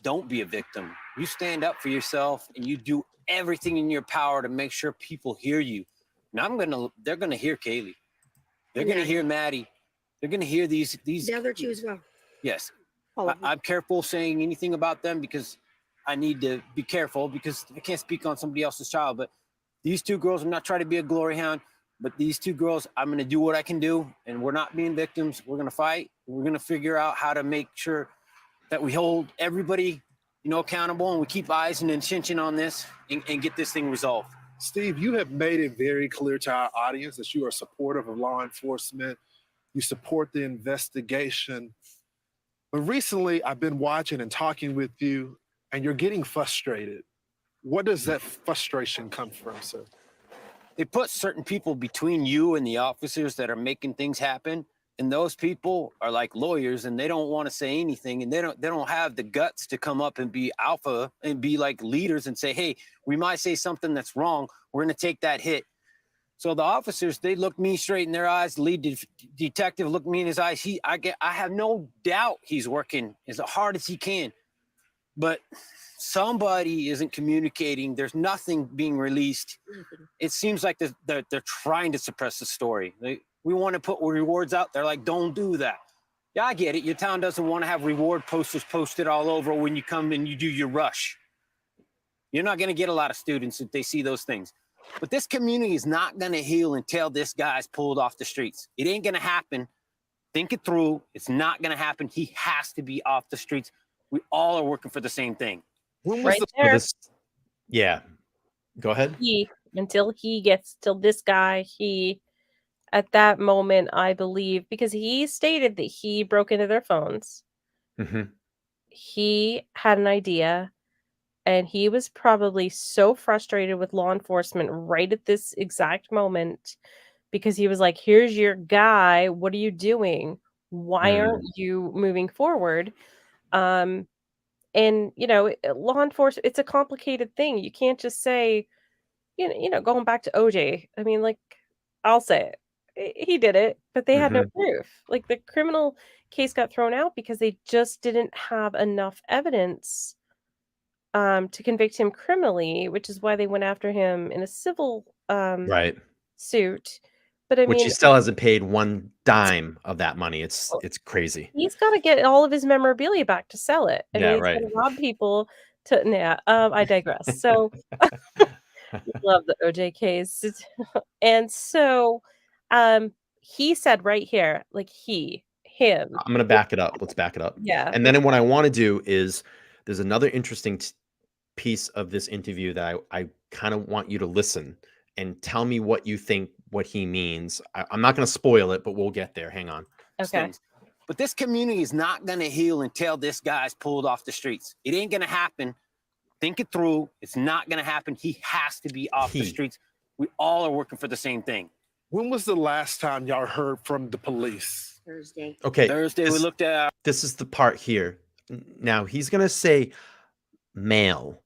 S13: don't be a victim. You stand up for yourself and you do everything in your power to make sure people hear you. And they're gonna hear Kaylee. They're gonna hear Maddie. They're gonna hear these.
S12: The other 2 as well.
S13: Yes. I'm careful saying anything about them because I need to be careful because I can't speak on somebody else's child. But these 2 girls, I'm not trying to be a glory hound, but these 2 girls, I'm going to do what I can do. And we're not being victims. We're going to fight. We're going to figure out how to make sure that we hold everybody, accountable, and we keep eyes and attention on this and get this thing resolved.
S11: Steve, you have made it very clear to our audience that you are supportive of law enforcement. You support the investigation. But recently, I've been watching and talking with you, and you're getting frustrated. What does that frustration come from, sir?
S13: They put certain people between you and the officers that are making things happen. And those people are like lawyers, and they don't want to say anything, and they don't have the guts to come up and be alpha and be like leaders and say, hey, we might say something that's wrong. We're going to take that hit. So the officers, they look me straight in their eyes. The lead detective looked me in his eyes. I have no doubt he's working as hard as he can, but somebody isn't communicating. There's nothing being released. It seems like they're trying to suppress the story. We want to put rewards out there. Like, don't do that. Yeah, I get it. Your town doesn't want to have reward posters posted all over when you come and you do your rush. You're not going to get a lot of students if they see those things. But this community is not going to heal until this guy's pulled off the streets. It ain't going to happen. Think it through. It's not going to happen. He has to be off the streets. We all are working for the same thing.
S8: When was there?
S2: Yeah. Go ahead.
S8: Until this guy, at that moment, I believe, because he stated that he broke into their phones.
S2: Mm-hmm.
S8: He had an idea. And he was probably so frustrated with law enforcement right at this exact moment because he was like, here's your guy. What are you doing? Why aren't you moving forward? And, law enforcement, it's a complicated thing. You can't just say, going back to OJ. I mean, like, I'll say it. He did it, but they had no proof. Like, the criminal case got thrown out because they just didn't have enough evidence to convict him criminally, which is why they went after him in a civil suit. But I
S2: which
S8: mean,
S2: he still hasn't paid one dime of that money. It's crazy.
S8: He's got to get all of his memorabilia back to sell it. I mean, he's
S2: right.
S8: going to rob people to. Yeah, I digress. So, love the OJ case, and so, he said right here, like him.
S2: I'm gonna back it up. Let's back it up.
S8: Yeah,
S2: and then what I want to do is there's another interesting piece of this interview that I kind of want you to listen and tell me what you think, what he means. I'm not going to spoil it, but we'll get there. Hang on.
S8: Okay.
S13: But this community is not going to heal until this guy's pulled off the streets. It ain't going to happen. Think it through. It's not going to happen. He has to be off the streets. We all are working for the same thing.
S11: When was the last time y'all heard from the police?
S12: Thursday.
S2: Okay.
S13: Thursday, we looked at.
S2: This is the part here. Now he's going to say male.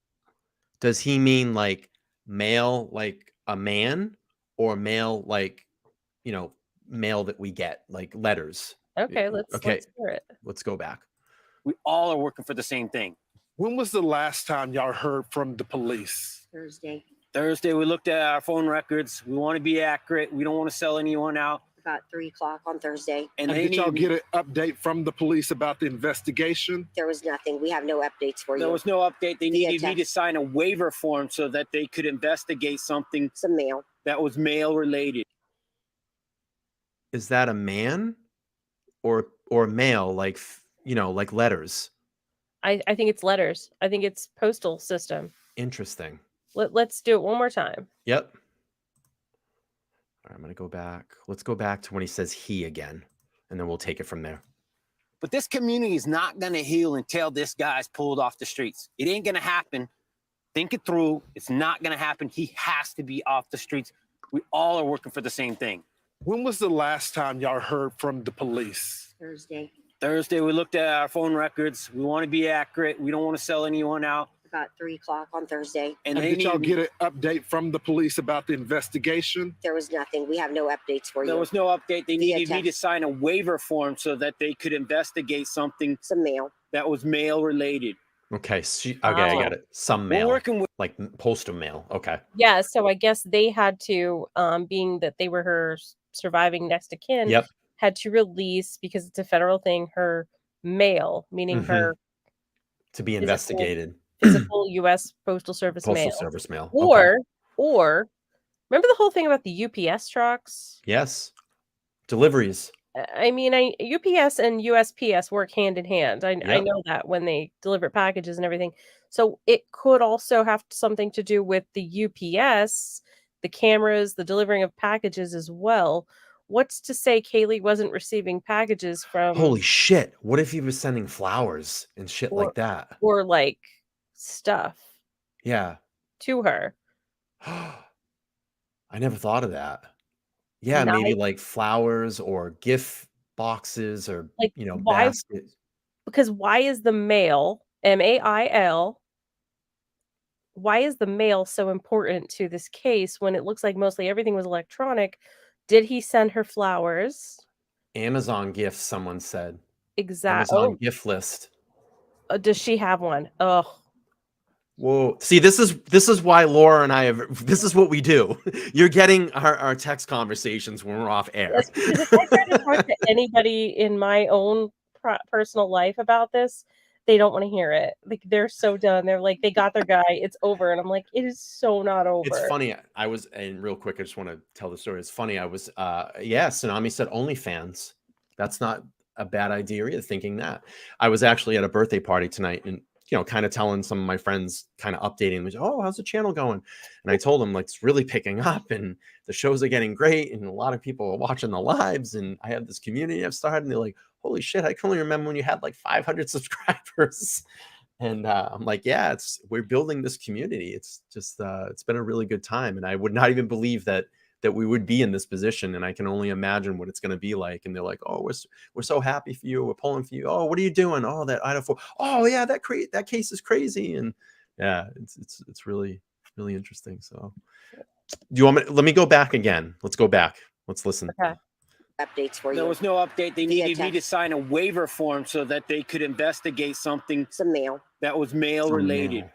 S2: Does he mean like male, like a man, or male, like, mail that we get, like letters?
S8: Okay, let's hear it.
S2: Let's go back.
S13: We all are working for the same thing.
S11: When was the last time y'all heard from the police?
S12: Thursday.
S13: Thursday, we looked at our phone records. We want to be accurate. We don't want to sell anyone out.
S12: About 3 o'clock on Thursday.
S11: And did y'all get an update from the police about the investigation?
S12: There was nothing. We have no updates for you.
S13: There was no update. They needed me to sign a waiver form so that they could investigate something.
S12: Some mail.
S13: That was mail related.
S2: Is that a man or mail, like, like letters?
S8: I think it's letters. I think it's postal system.
S2: Interesting.
S8: Let's do it one more time.
S2: Yep. All right, I'm going to go back. Let's go back to when he says he again, and then we'll take it from there.
S13: But this community is not going to heal until this guy's pulled off the streets. It ain't going to happen. Think it through. It's not going to happen. He has to be off the streets. We all are working for the same thing.
S11: When was the last time y'all heard from the police?
S12: Thursday.
S13: Thursday, we looked at our phone records. We want to be accurate. We don't want to sell anyone out.
S12: About 3 o'clock on Thursday.
S11: And did y'all get an update from the police about the investigation?
S12: There was nothing. We have no updates for you.
S13: There was no update. They needed me to sign a waiver form so that they could investigate something.
S12: Some mail.
S13: That was mail related.
S2: Okay. Okay, I got it. Some mail.
S13: We're working with
S2: like postal mail. Okay.
S8: Yeah. So I guess they had to, being that they were her surviving next of kin, had to release, because it's a federal thing, her mail, meaning her
S2: to be investigated.
S8: Physical U.S. Postal Service mail.
S2: Postal Service mail.
S8: Or remember the whole thing about the UPS trucks?
S2: Yes. Deliveries.
S8: I mean, UPS and USPS work hand in hand. I know that when they deliver packages and everything. So it could also have something to do with the UPS, the cameras, the delivering of packages as well. What's to say Kaylee wasn't receiving packages from...
S2: Holy shit. What if he was sending flowers and shit like that?
S8: Or like stuff.
S2: Yeah.
S8: To her.
S2: I never thought of that. Yeah, maybe like flowers or gift boxes or
S8: Like, why?
S2: baskets.
S8: Because why is the mail, MAIL, why is the mail so important to this case when it looks like mostly everything was electronic? Did he send her flowers?
S2: Amazon gifts, someone said.
S8: Exactly.
S2: Amazon gift list.
S8: Does she have one? Ugh.
S2: Whoa. See, this is why Laura and I have, this is what we do. You're getting our text conversations when we're off air.
S8: Yes, because if I try to talk to anybody in my own personal life about this, they don't want to hear it. Like, they're so done. They're like, they got their guy. It's over. And I'm like, it is so not over.
S2: It's funny. I was, and real quick, I just want to tell the story. It's funny. I was, Tsunami said OnlyFans. That's not a bad idea either, thinking that. I was actually at a birthday party tonight and, kind of telling some of my friends, kind of updating, oh, how's the channel going? And I told them, like, it's really picking up and the shows are getting great. And a lot of people are watching the lives. And I have this community I've started. And they're like, holy shit, I can only remember when you had like 500 subscribers. And I'm like, yeah, we're building this community. It's just, it's been a really good time. And I would not even believe that we would be in this position. And I can only imagine what it's going to be like. And they're like, oh, we're so happy for you. We're pulling for you. Oh, what are you doing? Oh, that Idaho. Oh yeah, that case is crazy. And yeah, it's really, really interesting. So do you want me, let me go back again. Let's go back. Let's listen.
S8: Okay.
S12: Updates for you.
S13: There was no update. They needed me to sign a waiver form so that they could investigate something.
S12: Some mail.
S13: That was mail related.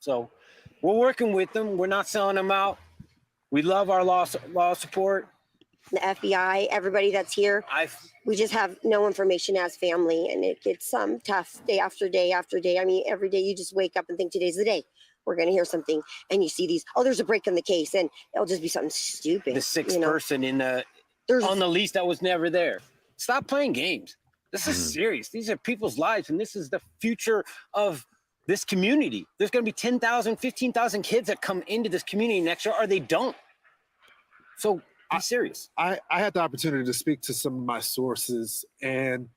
S13: So we're working with them. We're not selling them out. We love our law support.
S12: The FBI, everybody that's here. We just have no information as family, and it gets tough day after day after day. I mean, every day you just wake up and think today's the day. We're going to hear something, and you see these, there's a break in the case, and it'll just be something stupid.
S13: The sixth person on the lease that was never there. Stop playing games. This is serious. These are people's lives, and this is the future of this community. There's going to be 10,000, 15,000 kids that come into this community next year, or they don't. So be serious.
S11: I had the opportunity to speak to some of my sources, and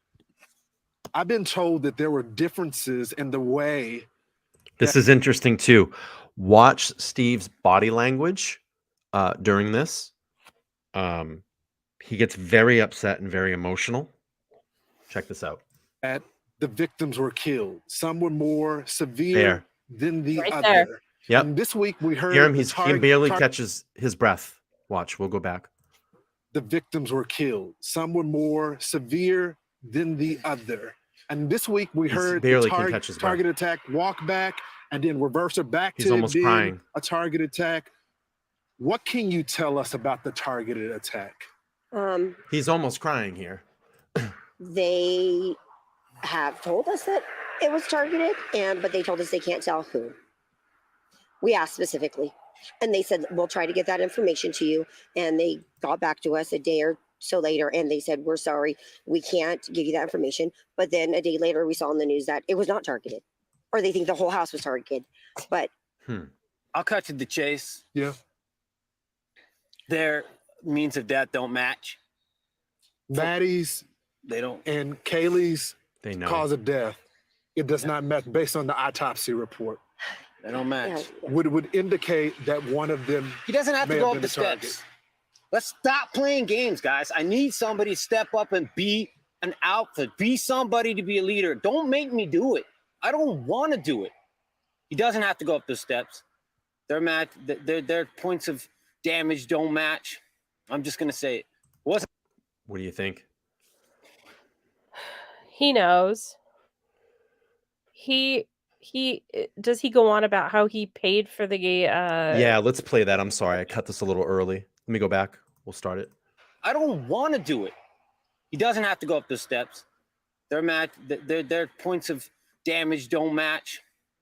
S11: I've been told that there were differences in the way.
S2: This is interesting too. Watch Steve's body language during this. He gets very upset and very emotional. Check this out.
S11: That the victims were killed. Some were more severe than the other.
S8: There.
S2: Yep.
S11: And this week we heard
S2: hear him. He barely catches his breath. Watch. We'll go back.
S11: The victims were killed. Some were more severe than the other. And this week we heard the target attack, walk back, and then reverse her back to
S2: almost
S11: being
S2: crying.
S11: A target attack. What can you tell us about the targeted attack?
S2: He's almost crying here.
S12: They have told us that it was targeted, but they told us they can't tell who. We asked specifically, and they said, we'll try to get that information to you. And they got back to us a day or so later, and they said, we're sorry, we can't give you that information. But then a day later, we saw in the news that it was not targeted, or they think the whole house was targeted. But
S13: I'll cut to the chase.
S11: Yeah.
S13: Their means of death don't match.
S11: Maddie's
S13: They don't.
S11: and Kaylee's
S2: They know.
S11: cause of death, it does not match based on the autopsy report.
S13: They don't match.
S11: Would indicate that one of them.
S13: He doesn't have to
S11: may
S13: go
S11: have
S13: up
S11: been
S13: the
S11: target.
S13: steps. Let's stop playing games, guys. I need somebody to step up and be an alpha. Be somebody to be a leader. Don't make me do it. I don't want to do it. He doesn't have to go up the steps. Their points of damage don't match. I'm just gonna say it.
S2: What do you think?
S8: He knows. Does he go on about how he paid for the
S2: Yeah, let's play that. I'm sorry, I cut this a little early. Let me go back. We'll start it.
S13: I don't want to do it. He doesn't have to go up the steps. Their points of damage don't match.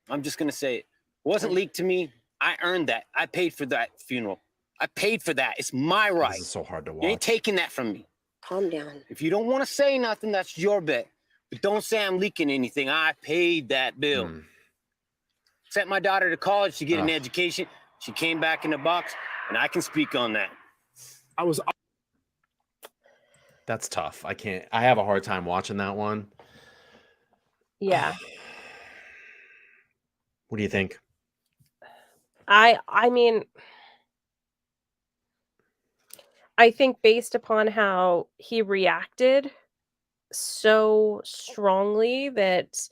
S13: I'm just gonna say it. It wasn't leaked to me. I earned that. I paid for that funeral. I paid for that. It's my right.
S2: This is so hard to watch.
S13: You ain't taking that from me.
S12: Calm down.
S13: If you don't want to say nothing, that's your bet. But don't say I'm leaking anything. I paid that bill. Sent my daughter to college to get an education. She came back in the box, and I can speak on that.
S2: That's tough. I have a hard time watching that one.
S8: Yeah.
S2: What do you think?
S8: I mean, I think based upon how he reacted so strongly that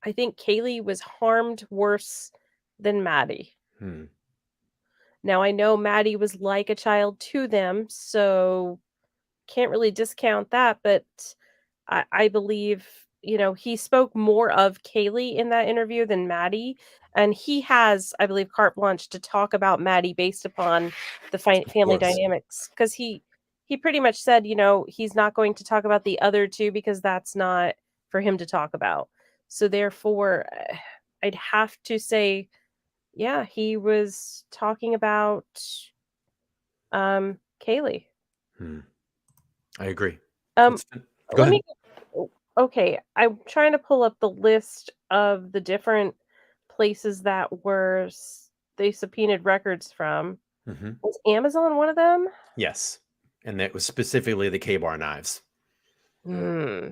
S8: I think Kaylee was harmed worse than Maddie.
S2: Hmm.
S8: Now, I know Maddie was like a child to them, so can't really discount that, but I believe, he spoke more of Kaylee in that interview than Maddie, and he has, I believe, carte blanche to talk about Maddie based upon the family
S2: course.
S8: dynamics, because he pretty much said, he's not going to talk about the other two because that's not for him to talk about. So therefore, I'd have to say, yeah, he was talking about Kaylee.
S2: I agree.
S8: Go
S2: Go ahead.
S8: Okay, I'm trying to pull up the list of the different places that were they subpoenaed records from.
S2: Mhm.
S8: Was Amazon one of them?
S2: Yes, and that was specifically the K-bar knives.
S8: Hmm.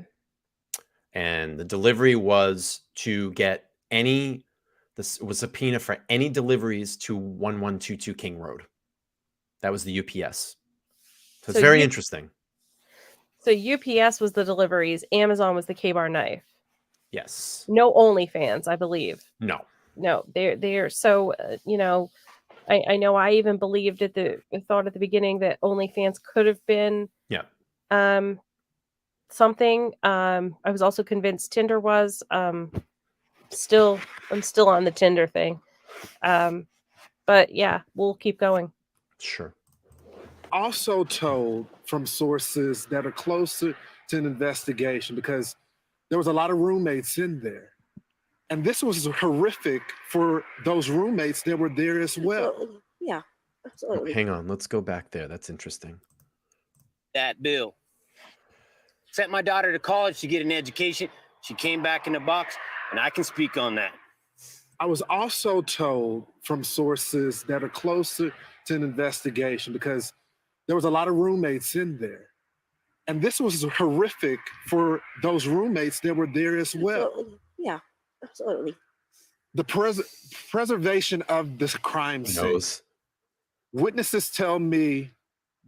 S2: And the delivery was to get this was a subpoena for any deliveries to 1122 King Road. That was the UPS. So it's very interesting.
S8: So UPS was the deliveries, Amazon was the K-bar knife.
S2: Yes.
S8: No OnlyFans, I believe.
S2: No.
S8: No, they're so I know I even believed thought at the beginning that OnlyFans could have been something. I was also convinced Tinder was. I'm still on the Tinder thing. But yeah, we'll keep going.
S2: Sure.
S11: Also told from sources that are closer to an investigation, because there was a lot of roommates in there. And this was horrific for those roommates that were there as well.
S12: Absolutely. Yeah,
S2: Oh,
S12: absolutely.
S2: hang on. Let's go back there. That's interesting.
S13: That bill. Sent my daughter to college to get an education. She came back in the box, and I can speak on that.
S11: I was also told from sources that are closer to an investigation, because there was a lot of roommates in there. And this was horrific for those roommates that were there as well.
S12: Absolutely. Yeah, absolutely.
S11: The preservation of this crime scene. Witnesses tell me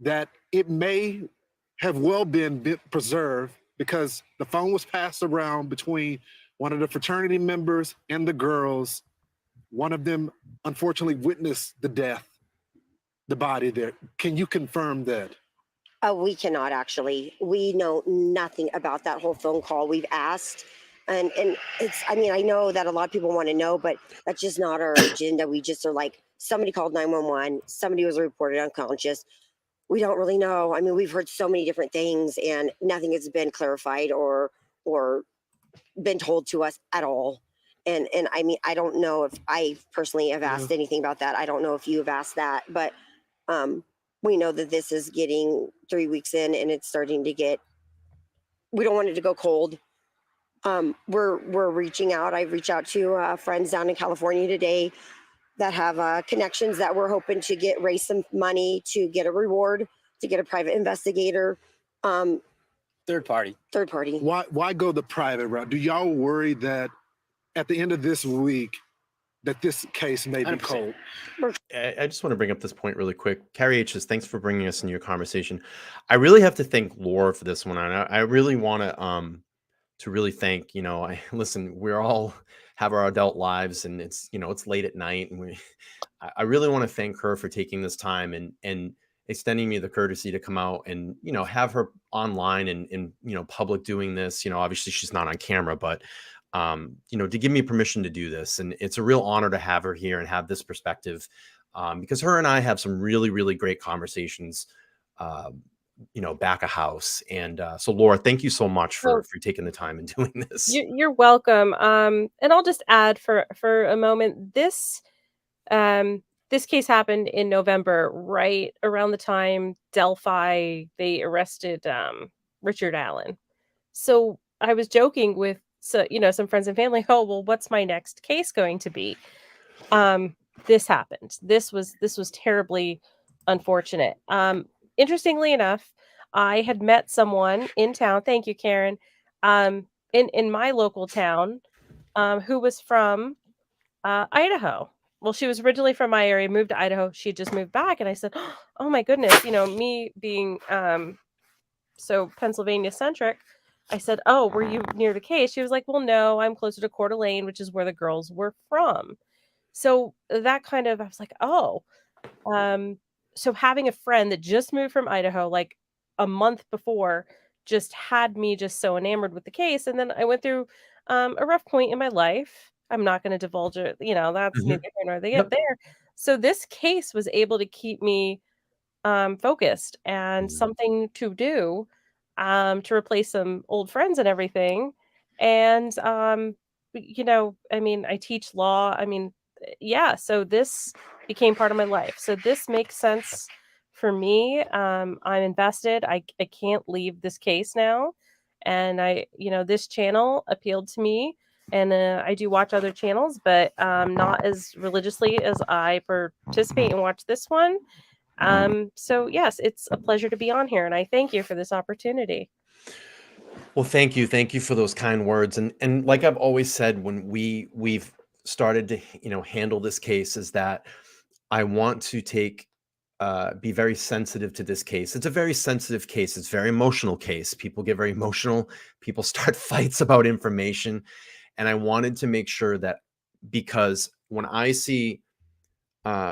S11: that it may have well been preserved because the phone was passed around between one of the fraternity members and the girls. One of them unfortunately witnessed the death, the body there. Can you confirm that?
S12: We cannot actually. We know nothing about that whole phone call. We've asked, and it's. I mean, I know that a lot of people want to know, but that's just not our agenda. We just are like, somebody called 911. Somebody was reported unconscious. We don't really know. I mean, we've heard so many different things, and nothing has been clarified or been told to us at all. And I mean, I don't know if I personally have asked anything about that. I don't know if you have asked that, but we know that this is getting 3 weeks in, and it's starting to get. We don't want it to go cold. We're reaching out. I've reached out to friends down in California today that have connections that we're hoping to raise some money to get a reward, to get a private investigator.
S13: Third party.
S11: Why go the private route? Do y'all worry that at the end of this week that this case may be
S13: 100%.
S11: cold?
S2: I just want to bring up this point really quick. Carrie H says, thanks for bringing us into your conversation. I really have to thank Laura for this one. And I really want to really thank, listen, we're all have our adult lives, and it's, it's late at night, and I really want to thank her for taking this time and extending me the courtesy to come out and, have her online and public doing this. Obviously she's not on camera, but to give me permission to do this. And it's a real honor to have her here and have this perspective, because her and I have some really, really great conversations, back of house. And so Laura, thank you so much for taking the time and doing this.
S8: You're welcome. And I'll just add for a moment, this case happened in November, right around the time Delphi, they arrested Richard Allen. So I was joking with some friends and family, oh, well, what's my next case going to be? This happened. This was terribly unfortunate. Interestingly enough, I had met someone in town. Thank you, Karen. In my local town, who was from Idaho. well, she was originally from my area, moved to Idaho. She had just moved back, and I said, "Oh my goodness," me being so Pennsylvania centric. I said, "Oh, were you near the case?" She was like, "Well, no, I'm closer to Coeur d'Alene, which is where the girls were from." So that kind of, I was like, "Oh." So having a friend that just moved from Idaho, like a month before, just had me just so enamored with the case. And then I went through a rough point in my life. I'm not going to divulge it. That's neither here nor
S2: Yep.
S8: there. So this case was able to keep me focused and something to do to replace some old friends and everything. And I teach law. Yeah, so this became part of my life. So this makes sense for me. I'm invested. I can't leave this case now. And this channel appealed to me. And I do watch other channels, but not as religiously as I participate and watch this one. So yes, it's a pleasure to be on here, and I thank you for this opportunity.
S2: Well, thank you. Thank you for those kind words. And like I've always said, when we've started to, handle this case, is that I want to be very sensitive to this case. It's a very sensitive case. It's a very emotional case. People get very emotional. People start fights about information. And I wanted to make sure that, because when I see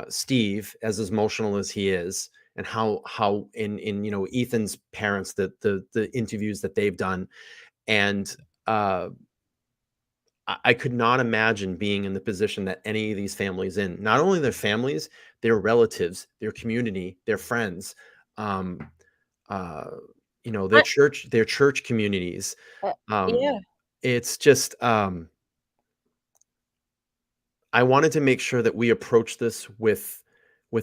S2: Steve as emotional as he is, and how in Ethan's parents, the interviews that they've done, and I could not imagine being in the position that any of these families in. Not only their families, their relatives, their community, their friends, their church communities.
S8: Yeah.
S2: It's just I wanted to make sure that we approach this with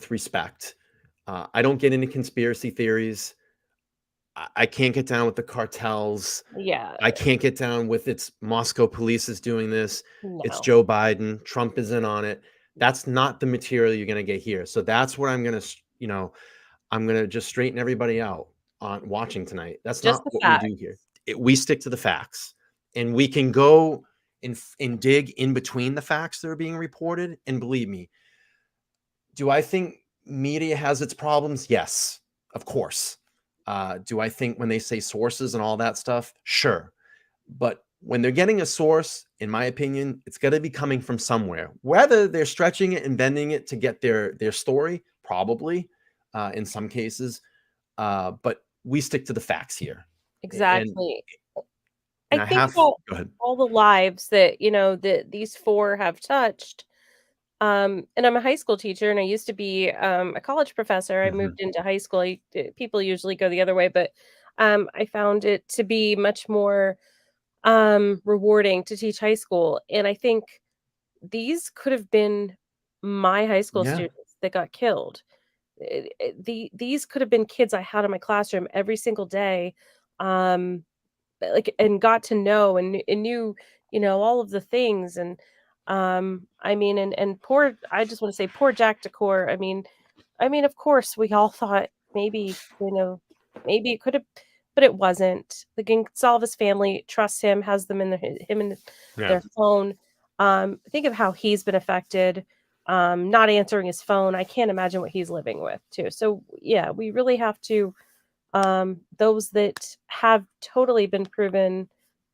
S2: respect. I don't get into conspiracy theories. I can't get down with the cartels.
S8: Yeah.
S2: I can't get down with it's Moscow police is doing this. It's
S8: No.
S2: Joe Biden. Trump is in on it. That's not the material you're going to get here. So that's what I'm going to, I'm going to just straighten everybody out on watching tonight. That's
S8: Just
S2: not
S8: the
S2: what we
S8: facts.
S2: do here. We stick to the facts, and we can go and dig in between the facts that are being reported. And believe me, do I think media has its problems? Yes, of course. Do I think when they say sources and all that stuff? Sure. But when they're getting a source, in my opinion, it's got to be coming from somewhere. Whether they're stretching it and bending it to get their story, probably in some cases. But we stick to the facts here.
S8: Exactly.
S2: And
S8: I think about
S2: go ahead.
S8: all the lives that that these four have touched. And I'm a high school teacher, and I used to be a college professor. I moved into high school. People usually go the other way, but I found it to be much more rewarding to teach high school. And I think these could have been my high school
S2: Yeah.
S8: students that got killed. These could have been kids I had in my classroom every single day, and got to know and knew all of the things. And and poor, I just want to say poor Jack Decor. Of course we all thought maybe maybe it could have, but it wasn't. The Gonsalves family trusts him, has them in him in their phone. Think of how he's been affected, not answering his phone. I can't imagine what he's living with too. So yeah, we really have to, those that have totally been proven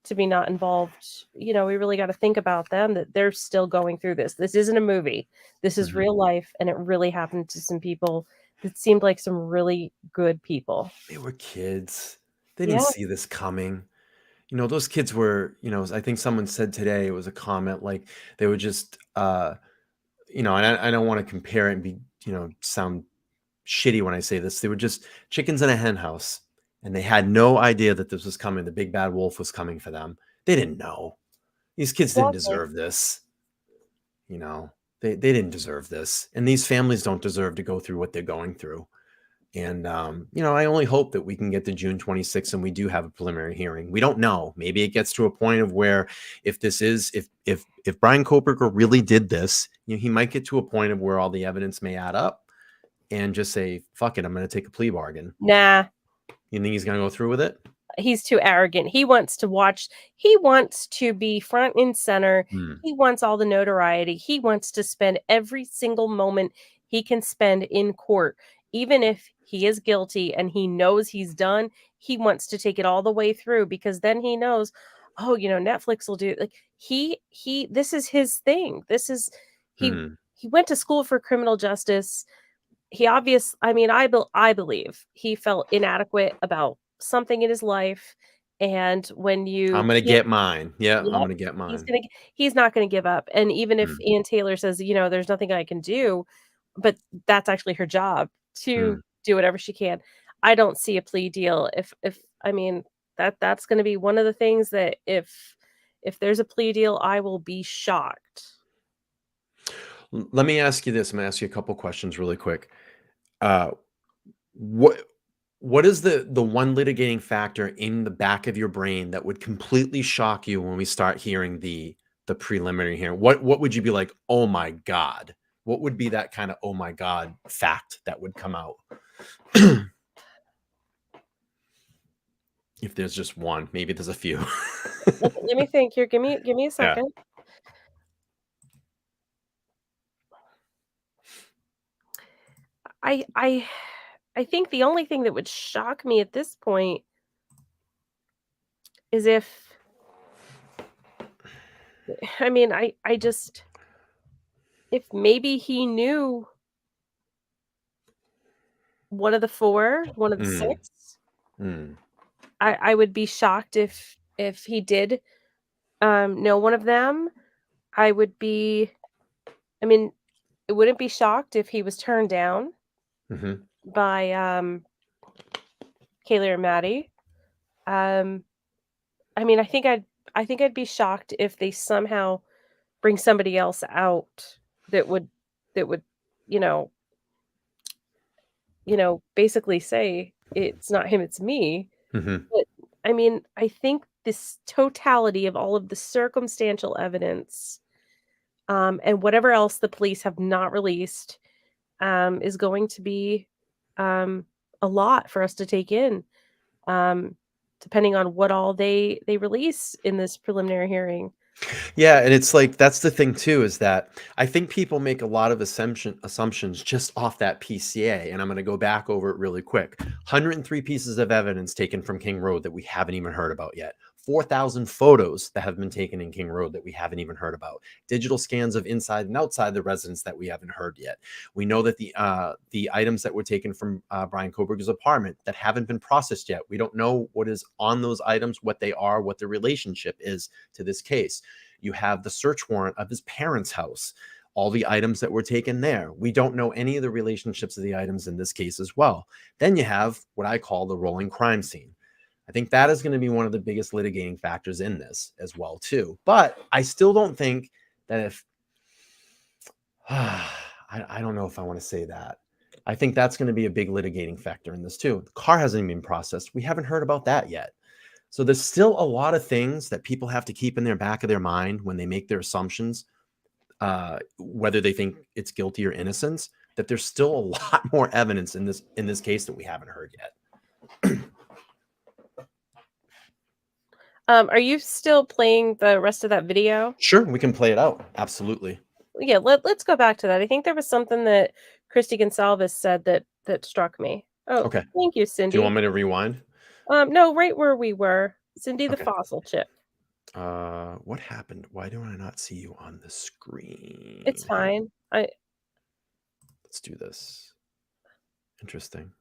S8: to be not involved, we really got to think about them, that they're still going through this. This isn't a movie. This is real life, and it really happened to some people that seemed like some really good people.
S2: They were kids. They didn't see this coming. Those kids were, I think someone said today, it was a comment, like they were just, and I don't want to compare it and be, sound shitty when I say this. They were just chickens in a hen house, and they had no idea that this was coming. The big bad wolf was coming for them. They didn't know. These kids didn't deserve this. They didn't deserve this. And these families don't deserve to go through what they're going through. And, I only hope that we can get to June 26th and we do have a preliminary hearing. We don't know. Maybe it gets to a point of where if Bryan Kohberger really did this, he might get to a point of where all the evidence may add up and just say, fuck it, I'm going to take a plea bargain.
S8: Nah.
S2: You think he's going to go through with it?
S8: He's too arrogant. He wants to watch. He wants to be front and center. He wants all the notoriety. He wants to spend every single moment he can spend in court, even if he is guilty and he knows he's done. He wants to take it all the way through, because then he knows, oh, Netflix will do, like, he this is his thing. This is he went to school for criminal justice. He I believe he felt inadequate about something in his life, and when you
S2: I'm gonna get mine. Yeah,
S8: Yep,
S2: I'm gonna get mine.
S8: he's not gonna give up. And even if Ann Taylor says, there's nothing I can do, but that's actually her job to do whatever she can. I don't see a plea deal. If that's gonna be one of the things that if there's a plea deal, I will be shocked.
S2: Let me ask you this. I'm gonna ask you a couple questions really quick. What is the one litigating factor in the back of your brain that would completely shock you when we start hearing the preliminary hearing? What would you be like, oh my God? What would be that kind of oh my God fact that would come out? If there's just one, maybe there's a few.
S8: Let me think here. Give me a second. I think the only thing that would shock me at this point is if if maybe he knew one of the four, one of the six. I would be shocked if he did know one of them. It wouldn't be shocked if he was turned down by Kaylee or Maddie. I think I'd be shocked if they somehow bring somebody else out that would basically say it's not him, it's me. But I think this totality of all of the circumstantial evidence and whatever else the police have not released is going to be a lot for us to take in, depending on what all they release in this preliminary hearing.
S2: Yeah, and it's like that's the thing too, is that I think people make a lot of assumptions just off that PCA, and I'm going to go back over it really quick. 103 pieces of evidence taken from King Road that we haven't even heard about yet. 4,000 photos that have been taken in King Road that we haven't even heard about. Digital scans of inside and outside the residence that we haven't heard yet. We know that the items that were taken from Bryan Kohberger's apartment that haven't been processed yet. We don't know what is on those items, what they are, what the relationship is to this case. You have the search warrant of his parents' house, all the items that were taken there. We don't know any of the relationships of the items in this case as well. Then you have what I call the rolling crime scene. I think that is going to be one of the biggest litigating factors in this as well, too. But I still don't think that if I don't know if I want to say that. I think that's going to be a big litigating factor in this, too. The car hasn't even been processed. We haven't heard about that yet. So there's still a lot of things that people have to keep in their back of their mind when they make their assumptions, whether they think it's guilty or innocence, that there's still a lot more evidence in this case that we haven't heard yet.
S8: Are you still playing the rest of that video?
S2: Sure, we can play it out. Absolutely.
S8: Yeah, let's go back to that. I think there was something that Christy Gonsalves said that struck me. Oh,
S2: okay.
S8: Thank you, Cindy.
S2: Do you want me to rewind?
S8: No, right where we were. Cindy the fossil chip.
S2: What happened? Why do I not see you on the screen?
S8: It's fine.
S2: Let's do this. Interesting.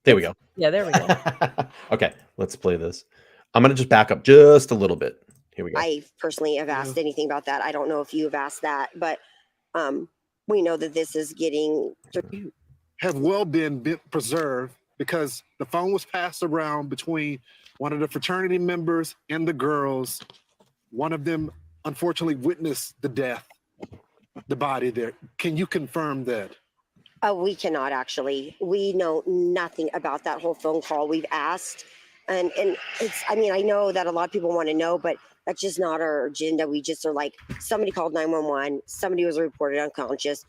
S2: There we go.
S8: Yeah, there we go.
S2: Okay, let's play this. I'm going to just back up just a little bit. Here we go.
S12: I personally have asked anything about that. I don't know if you have asked that, but we know that this is getting...
S11: Have well been preserved because the phone was passed around between one of the fraternity members and the girls. One of them unfortunately witnessed the death, the body there. Can you confirm that?
S12: We cannot actually. We know nothing about that whole phone call. We've asked, and it's, I know that a lot of people want to know, but that's just not our agenda. We just are like, somebody called 911, somebody was reported unconscious.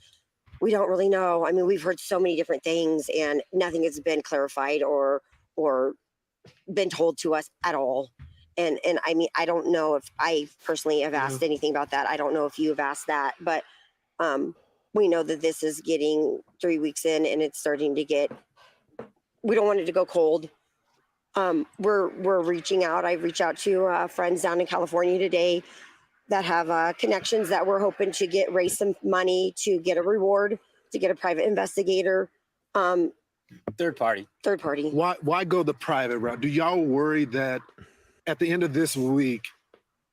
S12: We don't really know. We've heard so many different things and nothing has been clarified or or been told to us at all. And I mean, I don't know if I personally have asked anything about that. I don't know if you have asked that, but we know that this is getting 3 weeks in and it's starting to get, we don't want it to go cold. We're reaching out. I've reached out to friends down in California today that have connections that we're hoping to raise some money to get a reward, to get a private investigator.
S13: Third party.
S11: Why go the private route? Do y'all worry that at the end of this week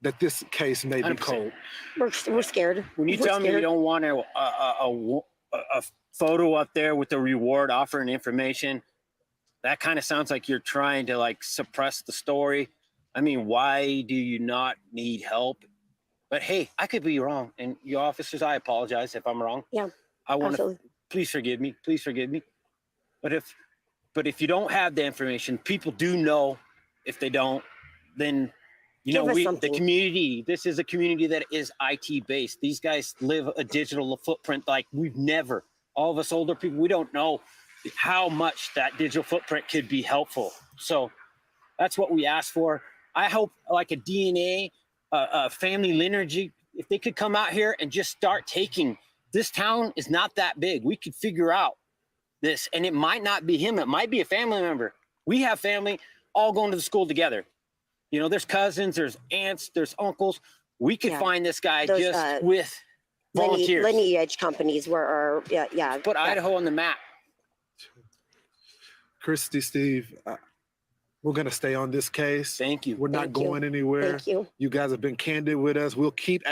S11: that this case may be
S13: 100%.
S11: cold?
S12: We're scared.
S13: When you
S12: We're
S13: tell me you
S12: scared.
S13: don't want a photo up there with the reward offering information, that kind of sounds like you're trying to like suppress the story. I mean, why do you not need help? But hey, I could be wrong. And your officers, I apologize if I'm wrong.
S12: Yeah.
S13: I want to,
S12: absolutely.
S13: please forgive me. Please forgive me. But if you don't have the information, people do know. If they don't, then you
S12: Give
S13: know,
S12: us
S13: the
S12: something.
S13: community, this is a community that is IT based. These guys live a digital footprint like we've never. All of us older people, we don't know how much that digital footprint could be helpful. So that's what we ask for. I hope like a DNA, a family lineage, if they could come out here and just start taking, this town is not that big. We could figure out this, and it might not be him. It might be a family member. We have family all going to the school together. You know, there's cousins, there's aunts, there's uncles. We could find this guy just with volunteers.
S12: Lineage companies where
S13: Put Idaho on the map.
S11: Christy, Steve, we're going to stay on this case.
S13: Thank you.
S11: We're not going anywhere.
S12: Thank you.
S11: You guys have been candid with us. We'll keep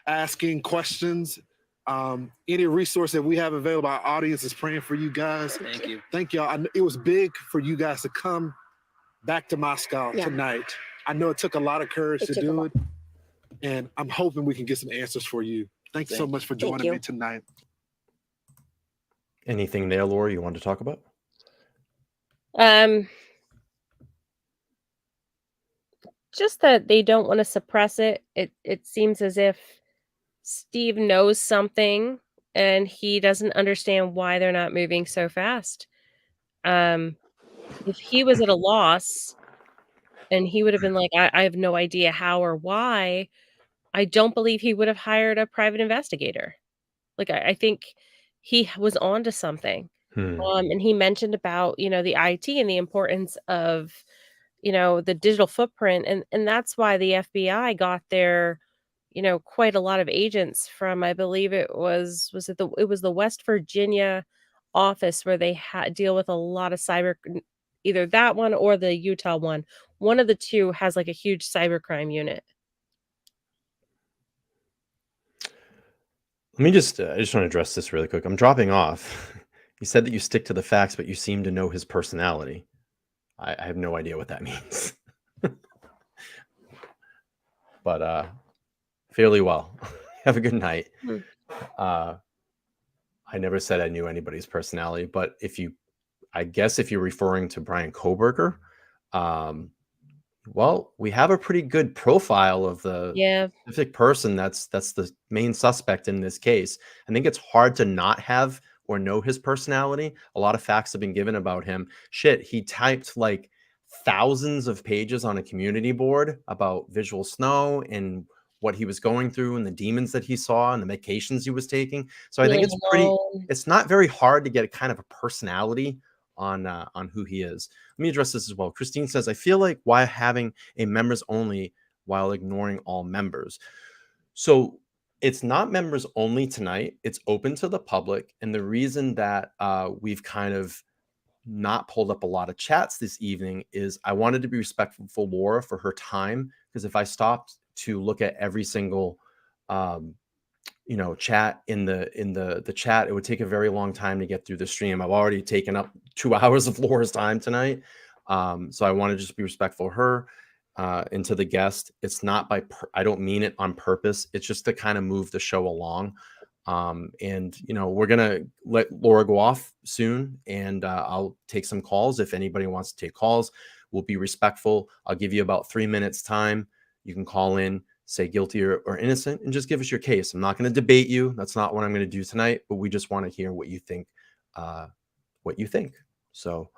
S11: asking questions. Any resource that we have available, our audience is praying for you guys.
S13: Thank you.
S11: Thank y'all. It was big for you guys to come back to Moscow tonight. I know it took a lot of courage to do it, and I'm hoping we can get some answers for you. Thank you so much for joining me tonight.
S2: Anything there, Laura, you want to talk about?
S8: Just that they don't want to suppress it. It seems as if Steve knows something and he doesn't understand why they're not moving so fast. If he was at a loss and he would have been like, I have no idea how or why, I don't believe he would have hired a private investigator. Like, I think he was onto something. And he mentioned about, you know, the IT and the importance of, you know, the digital footprint. And that's why the FBI got their, you know, quite a lot of agents from, I believe it was the West Virginia office where they deal with a lot of cyber, either that one or the Utah one. One of the two has like a huge cybercrime unit.
S2: Let me just, I just want to address this really quick. I'm dropping off. You said that you stick to the facts, but you seem to know his personality. I have no idea what that means. But fairly well. Have a good night. I never said I knew anybody's personality, but I guess if you're referring to Bryan Kohberger, well, we have a pretty good profile of the specific person that's the main suspect in this case. I think it's hard to not have or know his personality. A lot of facts have been given about him. Shit, he typed like thousands of pages on a community board about visual snow and what he was going through and the demons that he saw and the medications he was taking. So I think it's not very hard to get a kind of a personality on who he is. Let me address this as well. Christine says, I feel like why having a members only while ignoring all members. So it's not members only tonight. It's open to the public. And the reason that we've kind of not pulled up a lot of chats this evening is I wanted to be respectful for Laura for her time. Because if I stopped to look at every single chat in the chat, it would take a very long time to get through the stream. I've already taken up 2 hours of Laura's time tonight. So I want to just be respectful of her and to the guest. It's not I don't mean it on purpose. It's just to kind of move the show along. And we're going to let Laura go off soon, and I'll take some calls. If anybody wants to take calls, we'll be respectful. I'll give you about 3 minutes time. You can call in, say guilty or innocent, and just give us your case. I'm not going to debate you. That's not what I'm going to do tonight, but we just want to hear what you think, So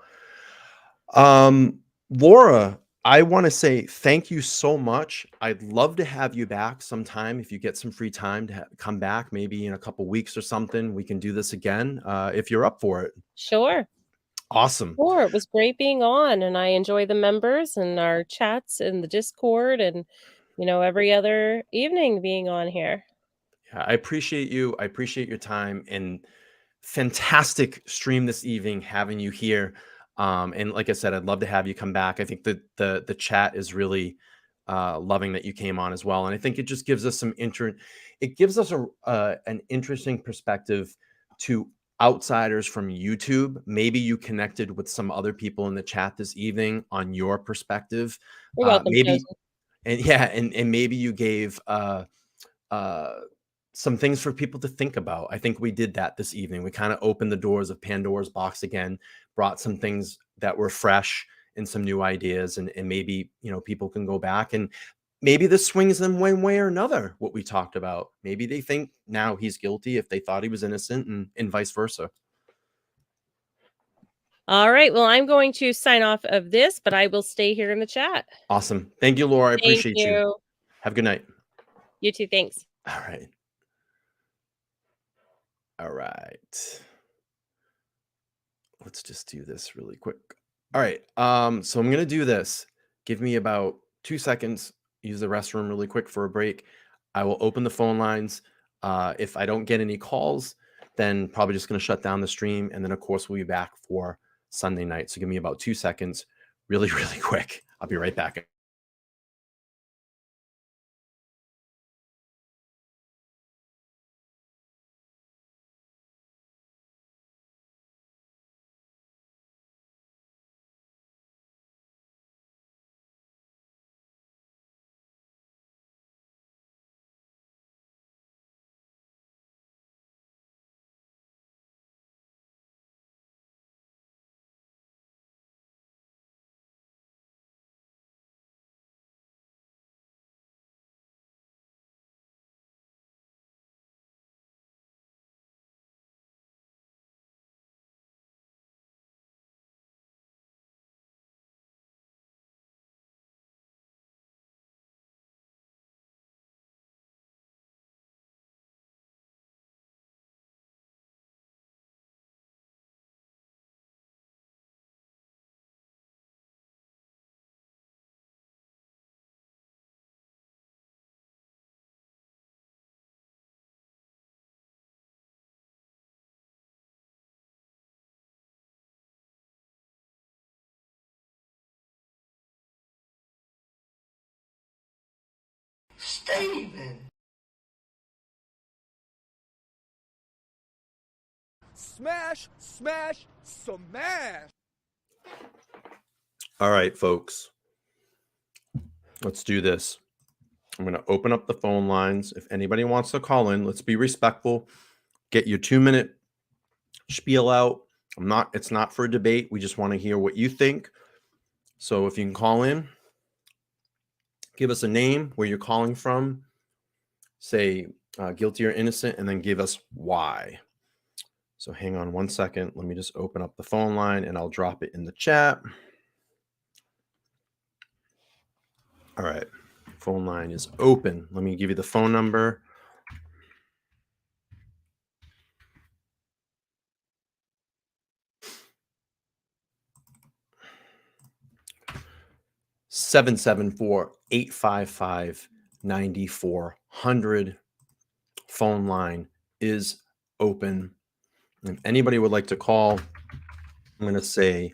S2: Laura, I want to say thank you so much. I'd love to have you back sometime if you get some free time to come back, maybe in a couple weeks or something. We can do this again if you're up for it.
S8: Sure.
S2: Awesome.
S8: Sure. It was great being on, and I enjoy the members and our chats in the Discord and, every other evening being on here.
S2: Yeah, I appreciate you. I appreciate your time, and fantastic stream this evening having you here. And like I said, I'd love to have you come back. I think that the chat is really loving that you came on as well, and I think it just gives us it gives us an interesting perspective to outsiders from YouTube. Maybe you connected with some other people in the chat this evening on your perspective.
S8: You're welcome,
S2: Maybe
S8: Chosen.
S2: and yeah, and maybe you gave some things for people to think about. I think we did that this evening. We kind of opened the doors of Pandora's box again, brought some things that were fresh and some new ideas, and maybe people can go back and maybe this swings them one way or another. What we talked about, maybe they think now he's guilty if they thought he was innocent, and vice versa.
S8: All right. Well, I'm going to sign off of this, but I will stay here in the chat.
S2: Awesome. Thank you, Laura. I appreciate
S8: Thank you.
S2: Have a good night.
S8: You too. Thanks.
S2: All right. All right. Let's just do this really quick. All right. So I'm going to do this. Give me about 2 seconds. Use the restroom really quick for a break. I will open the phone lines. If I don't get any calls, then probably just going to shut down the stream. And then, of course, we'll be back for Sunday night. So give me about 2 seconds. Really, really quick. I'll be right back.
S3: Steven. Smash, smash, smash.
S2: All right, folks. Let's do this. I'm going to open up the phone lines. If anybody wants to call in, let's be respectful. Get your 2-minute spiel out. It's not for a debate. We just want to hear what you think. So if you can call in, give us a name, where you're calling from, say guilty or innocent, and then give us why. So hang on 1 second. Let me just open up the phone line and I'll drop it in the chat. All right. Phone line is open. Let me give you the phone number. (774-855-9400). Phone line is open. If anybody would like to call, I'm going to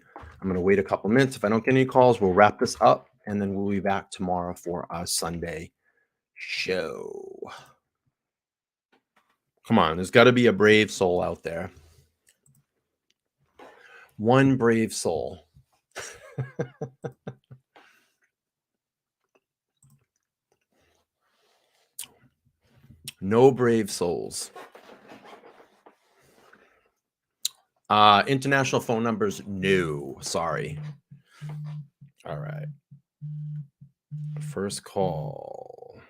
S2: wait a couple minutes. If I don't get any calls, we'll wrap this up, and then we'll be back tomorrow for our Sunday show. Come on, there's got to be a brave soul out there. One brave soul. No brave souls. International phone numbers, no. Sorry. All right. First call.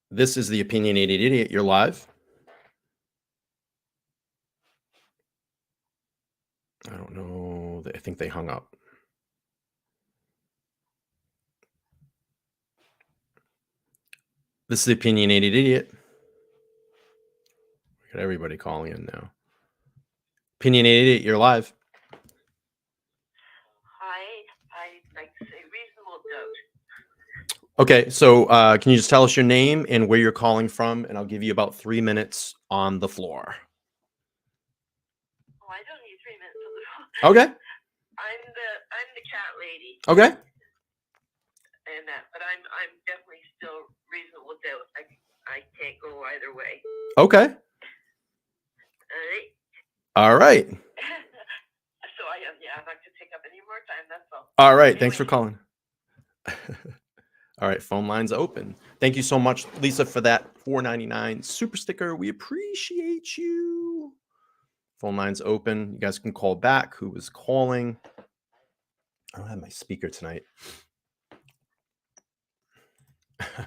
S2: This is the Opinionated Idiot. You're live. I don't know. I think they hung up. This is the Opinionated Idiot. Got everybody calling in now. Opinionated Idiot, you're live.
S14: Hi, I'd like to say reasonable doubt.
S2: Okay, so can you just tell us your name and where you're calling from, and I'll give you about 3 minutes on the floor.
S14: Oh, I don't need 3 minutes on the phone.
S2: Okay.
S14: I'm the cat lady.
S2: Okay.
S14: And that, but I'm definitely still reasonable doubt. I can't go either way.
S2: Okay.
S14: All right.
S2: All right.
S14: So I'm not gonna take up any more time. That's all.
S2: All right. Thanks for calling. All right. Phone lines open. Thank you so much, Lisa, for that $4.99 super sticker. We appreciate you. Phone lines open. You guys can call back. Who was calling? I don't have my speaker tonight.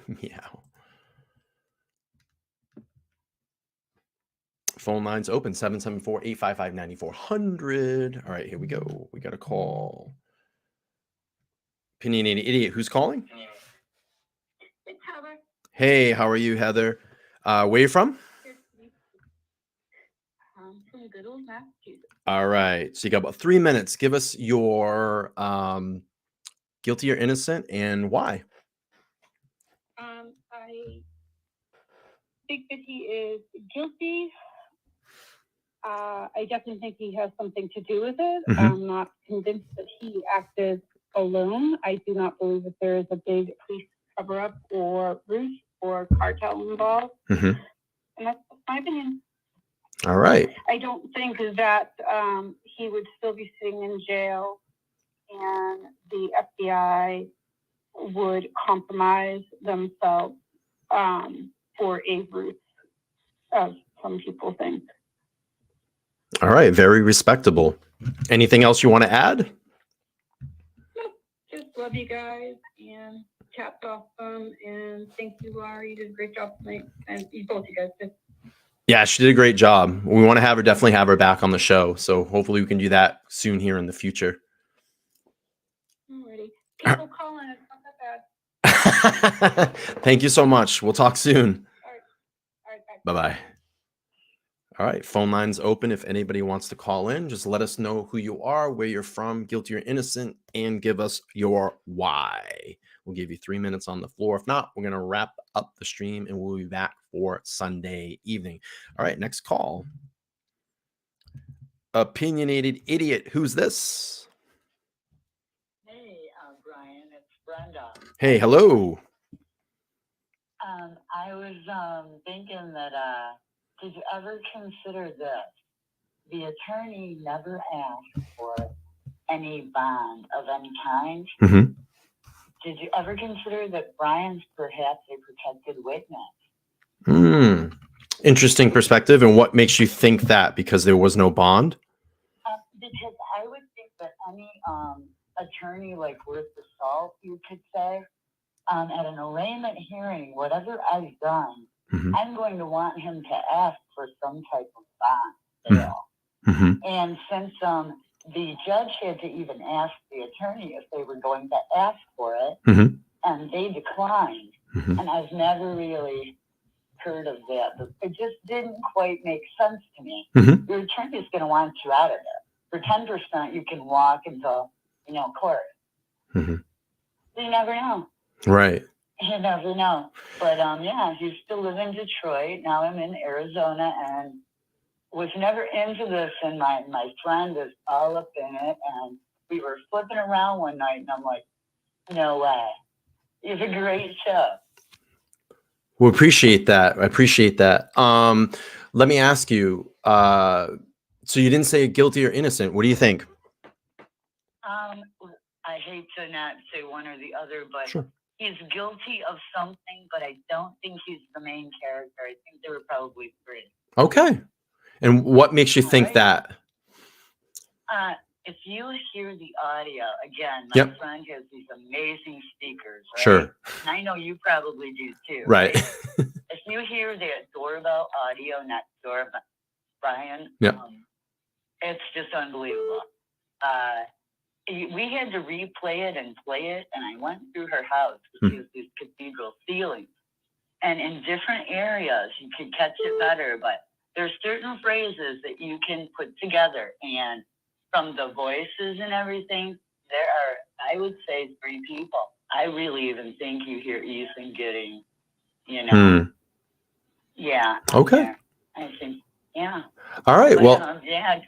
S2: Meow. Phone lines open 774-855-9400. All right, here we go. We got a call. Opinionated Idiot. Who's calling?
S14: It's Heather.
S2: Hey, how are you, Heather? Where are you from?
S14: From good old Massachusetts.
S2: All right. So you got about 3 minutes. Give us your guilty or innocent and why.
S15: I think that he is guilty. I definitely think he has something to do with it.
S2: Mhm.
S15: I'm not convinced that he acted alone. I do not believe that there is a big police cover-up or ruse or cartel involved.
S2: Mhm.
S15: And that's my opinion.
S2: All right.
S15: I don't think that he would still be sitting in jail and the FBI would compromise themselves for a ruse, as some people think.
S2: All right. Very respectable. Anything else you want to add?
S15: Just love you guys and chat's awesome. And thank you, Laura. You did a great job tonight. And you both, you guys did.
S2: Yeah, she did a great job. We want to have her, definitely have her back on the show. So hopefully we can do that soon here in the future.
S15: Alrighty. People calling. It's not that bad.
S2: Thank you so much. We'll talk soon.
S15: All right, bye.
S2: Bye-bye. All right. Phone lines open. If anybody wants to call in, just let us know who you are, where you're from, guilty or innocent, and give us your why. We'll give you 3 minutes on the floor. If not, we're going to wrap up the stream and we'll be back for Sunday evening. All right. Next call. Opinionated Idiot. Who's this?
S16: Hey, Brian, it's Brenda.
S2: Hey, hello.
S16: I was thinking that, did you ever consider this? The attorney never asked for any bond of any kind.
S2: Mm-hmm.
S16: Did you ever consider that Brian's perhaps a protected witness?
S2: Interesting perspective. And what makes you think that? Because there was no bond?
S16: Because I would think that any attorney, like worth the salt, you could say, at an arraignment hearing, whatever I've done,
S2: Mm-hmm.
S16: I'm going to want him to ask for some type of bond bail.
S2: Mm-hmm.
S16: And since the judge had to even ask the attorney if they were going to ask for it,
S2: Mm-hmm.
S16: and they declined,
S2: Mm-hmm.
S16: and I've never really heard of that. But it just didn't quite make sense to me.
S2: Mm-hmm.
S16: Your attorney's going to want you out of there. For 10%, you can walk into, court.
S2: Mm-hmm.
S16: You never know.
S2: Right.
S16: You never know. But, yeah, he still lives in Detroit. Now I'm in Arizona and was never into this. And my friend is all up in it. And we were flipping around one night and I'm like, no way. It's a great show.
S2: We appreciate that. I appreciate that. Let me ask you, so you didn't say guilty or innocent. What do you think?
S16: I hate to not say one or the other, but
S2: Sure.
S16: He's guilty of something, but I don't think he's the main character. I think there were probably three.
S2: Okay. And what makes you think that?
S16: If you hear the audio, again, my
S2: Yep.
S16: friend has these amazing speakers, right?
S2: Sure.
S16: And I know you probably do too.
S2: Right.
S16: If you hear that doorbell audio next door, Brian,
S2: Yep.
S16: it's just unbelievable. we had to replay it and play it, and I went through her house. She has these cathedral ceilings, and in different areas you could catch it better, but there's certain phrases that you can put together, and from the voices and everything, there are, I would say, 3 people. I really even think you hear Ethan getting, yeah.
S2: Okay.
S16: There. I think, yeah.
S2: All right.
S16: But,
S2: Well,
S16: yeah,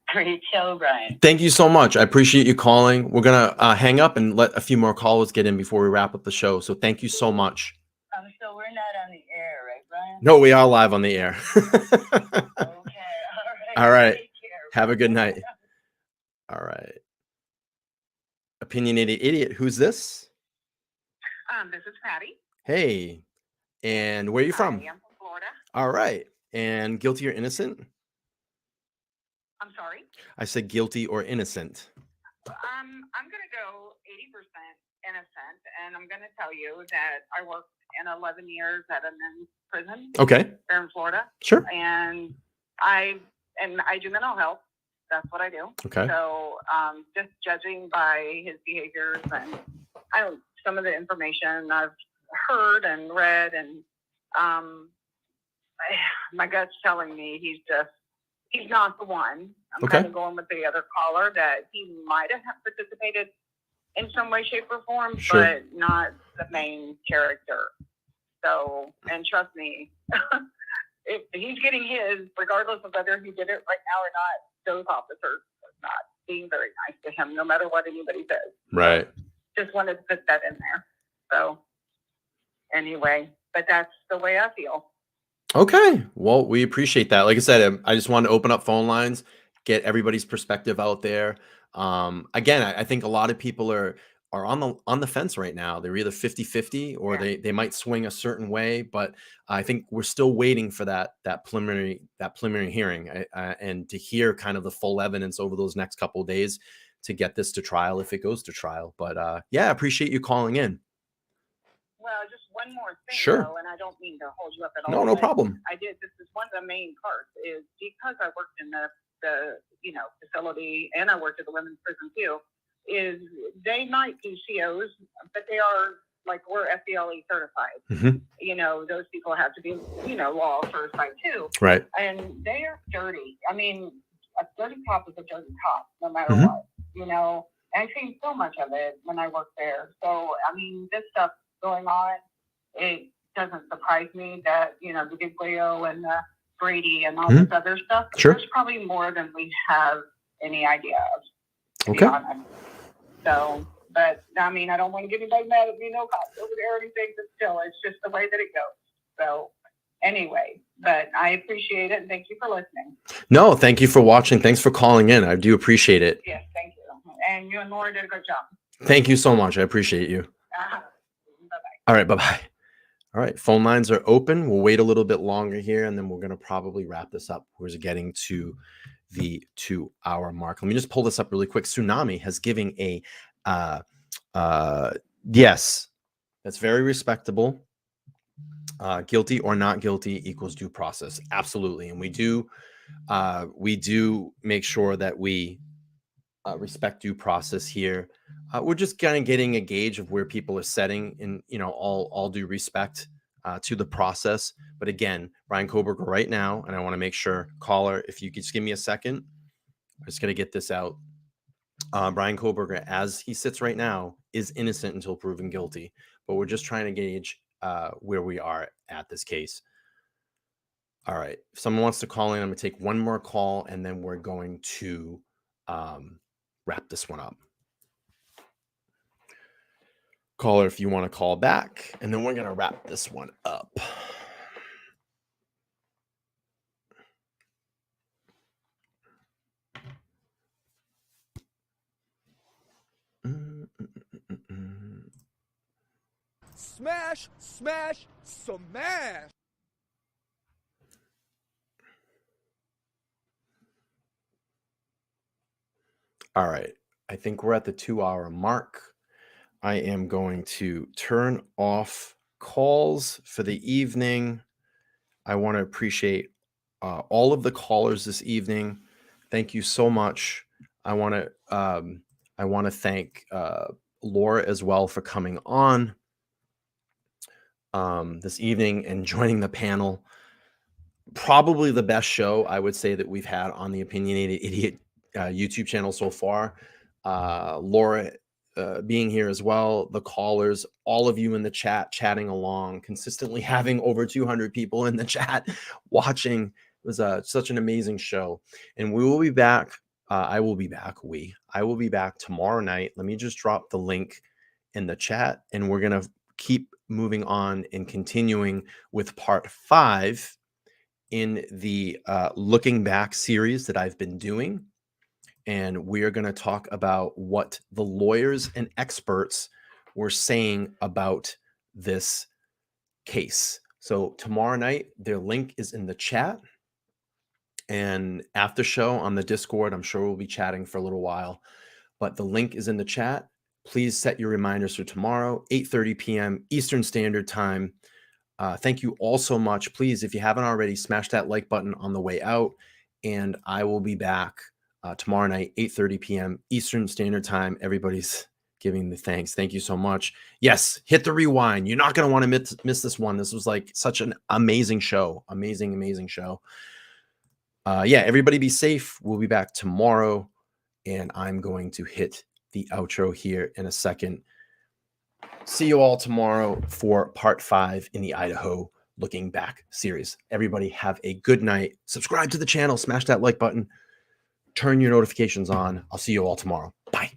S16: great show, Brian.
S2: thank you so much. I appreciate you calling. We're going to hang up and let a few more callers get in before we wrap up the show. So thank you so much.
S16: So we're not on the air, right, Brian?
S2: No, we are live on the air.
S16: Okay.
S2: All right. Have a good night. All right. Opinionated Idiot. Who's this?
S17: This is Patty.
S2: Hey. And where are you from?
S17: I am from Florida.
S2: All right. And guilty or innocent?
S17: I'm sorry?
S2: I said guilty or innocent.
S17: I'm going to go 80% innocent, and I'm going to tell you that I worked in 11 years at a men's prison.
S2: Okay.
S17: Here in Florida.
S2: Sure.
S17: And I do mental health. That's what I do.
S2: Okay.
S17: So just judging by his behaviors and some of the information I've heard and read, and my gut's telling me he's not the one. I'm kind of going with the other caller that he might have participated in some way, shape, or form,
S2: Sure.
S17: but not the main character. So, and trust me, if he's getting his, regardless of whether he did it right now or not, those officers are not being very nice to him, no matter what anybody says.
S2: Right.
S17: Just wanted to put that in there. So, anyway, but that's the way I feel.
S2: Okay. Well, we appreciate that. Like I said, I just wanted to open up phone lines, get everybody's perspective out there. Again, I think a lot of people are on the fence right now. They're either 50-50 or they might swing a certain way, but I think we're still waiting for that preliminary hearing and to hear kind of the full evidence over those next couple of days to get this to trial if it goes to trial. But yeah, I appreciate you calling in.
S17: Well, just one more thing,
S2: Sure.
S17: though, and I don't mean to hold you up at all.
S2: No
S17: but
S2: problem.
S17: This is one of the main parts, is because I worked in the facility, and I worked at the women's prison too, is they might be COs, but they are, like, we're FDLE certified.
S2: Mm-hmm.
S17: Those people have to be, law certified too.
S2: Right.
S17: And they are dirty. I mean, a dirty cop is a dirty cop, no matter
S2: Mhm.
S17: what, And I've seen so much of it when I worked there. So, I mean, this stuff going on, it doesn't surprise me that, the Big Leo and the Brady and all this other stuff.
S2: Sure.
S17: There's probably more than we have any idea of, to be
S2: Okay.
S17: honest. So, but, I mean, I don't want to get anybody mad at me, no cops over there or anything, but still, it's just the way that it goes. So, anyway, but I appreciate it, and thank you for listening.
S2: No, thank you for watching. Thanks for calling in. I do appreciate it.
S17: Yes, thank you. And you and Laura did a good job.
S2: Thank you so much. I appreciate you.
S17: Bye-bye.
S2: All right. Bye-bye. All right. Phone lines are open. We'll wait a little bit longer here, and then we're going to probably wrap this up. We're getting to the 2-hour mark. Let me just pull this up really quick. Tsunami has given a yes. That's very respectable. Guilty or not guilty equals due process. Absolutely. And we do make sure that we respect due process here. We're just kind of getting a gauge of where people are setting in, all due respect to the process. But again, Bryan Kohberger right now, and I want to make sure, caller, if you could just give me a second, I'm just going to get this out. Bryan Kohberger, as he sits right now, is innocent until proven guilty. But we're just trying to gauge where we are at this case. All right. If someone wants to call in, I'm going to take one more call, and then we're going to wrap this one up. Caller, if you want to call back, and then we're going to wrap this one up.
S18: Smash, smash, smash.
S2: All right. I think we're at the 2-hour mark. I am going to turn off calls for the evening. I want to appreciate all of the callers this evening. Thank you so much I want to thank Laura as well for coming on this evening and joining the panel. Probably the best show I would say that we've had on the Opinionated Idiot YouTube channel so far. Laura being here as well, the callers, all of you in the chat chatting along, consistently having over 200 people in the chat watching. It was such an amazing show. And we will be back. I will be back. I will be back tomorrow night. Let me just drop the link in the chat, and we're going to keep moving on and continuing with part 5 in the Looking Back series that I've been doing. And we are going to talk about what the lawyers and experts were saying about this case. So tomorrow night, their link is in the chat. And after show on the Discord, I'm sure we'll be chatting for a little while. But the link is in the chat. Please set your reminders for tomorrow, 8:30 p.m. Eastern Standard Time. Thank you all so much. Please, if you haven't already, smash that like button on the way out. And I will be back tomorrow night, 8:30 p.m. Eastern Standard Time. Everybody's giving the thanks. Thank you so much. Yes, hit the rewind. You're not going to want to miss this one. This was like such an amazing show. Amazing show. Yeah, everybody be safe. We'll be back tomorrow. And I'm going to hit the outro here in a second. See you all tomorrow for part 5 in the Idaho Looking Back series. Everybody have a good night. Subscribe to the channel. Smash that like button. Turn your notifications on. I'll see you all tomorrow. Bye.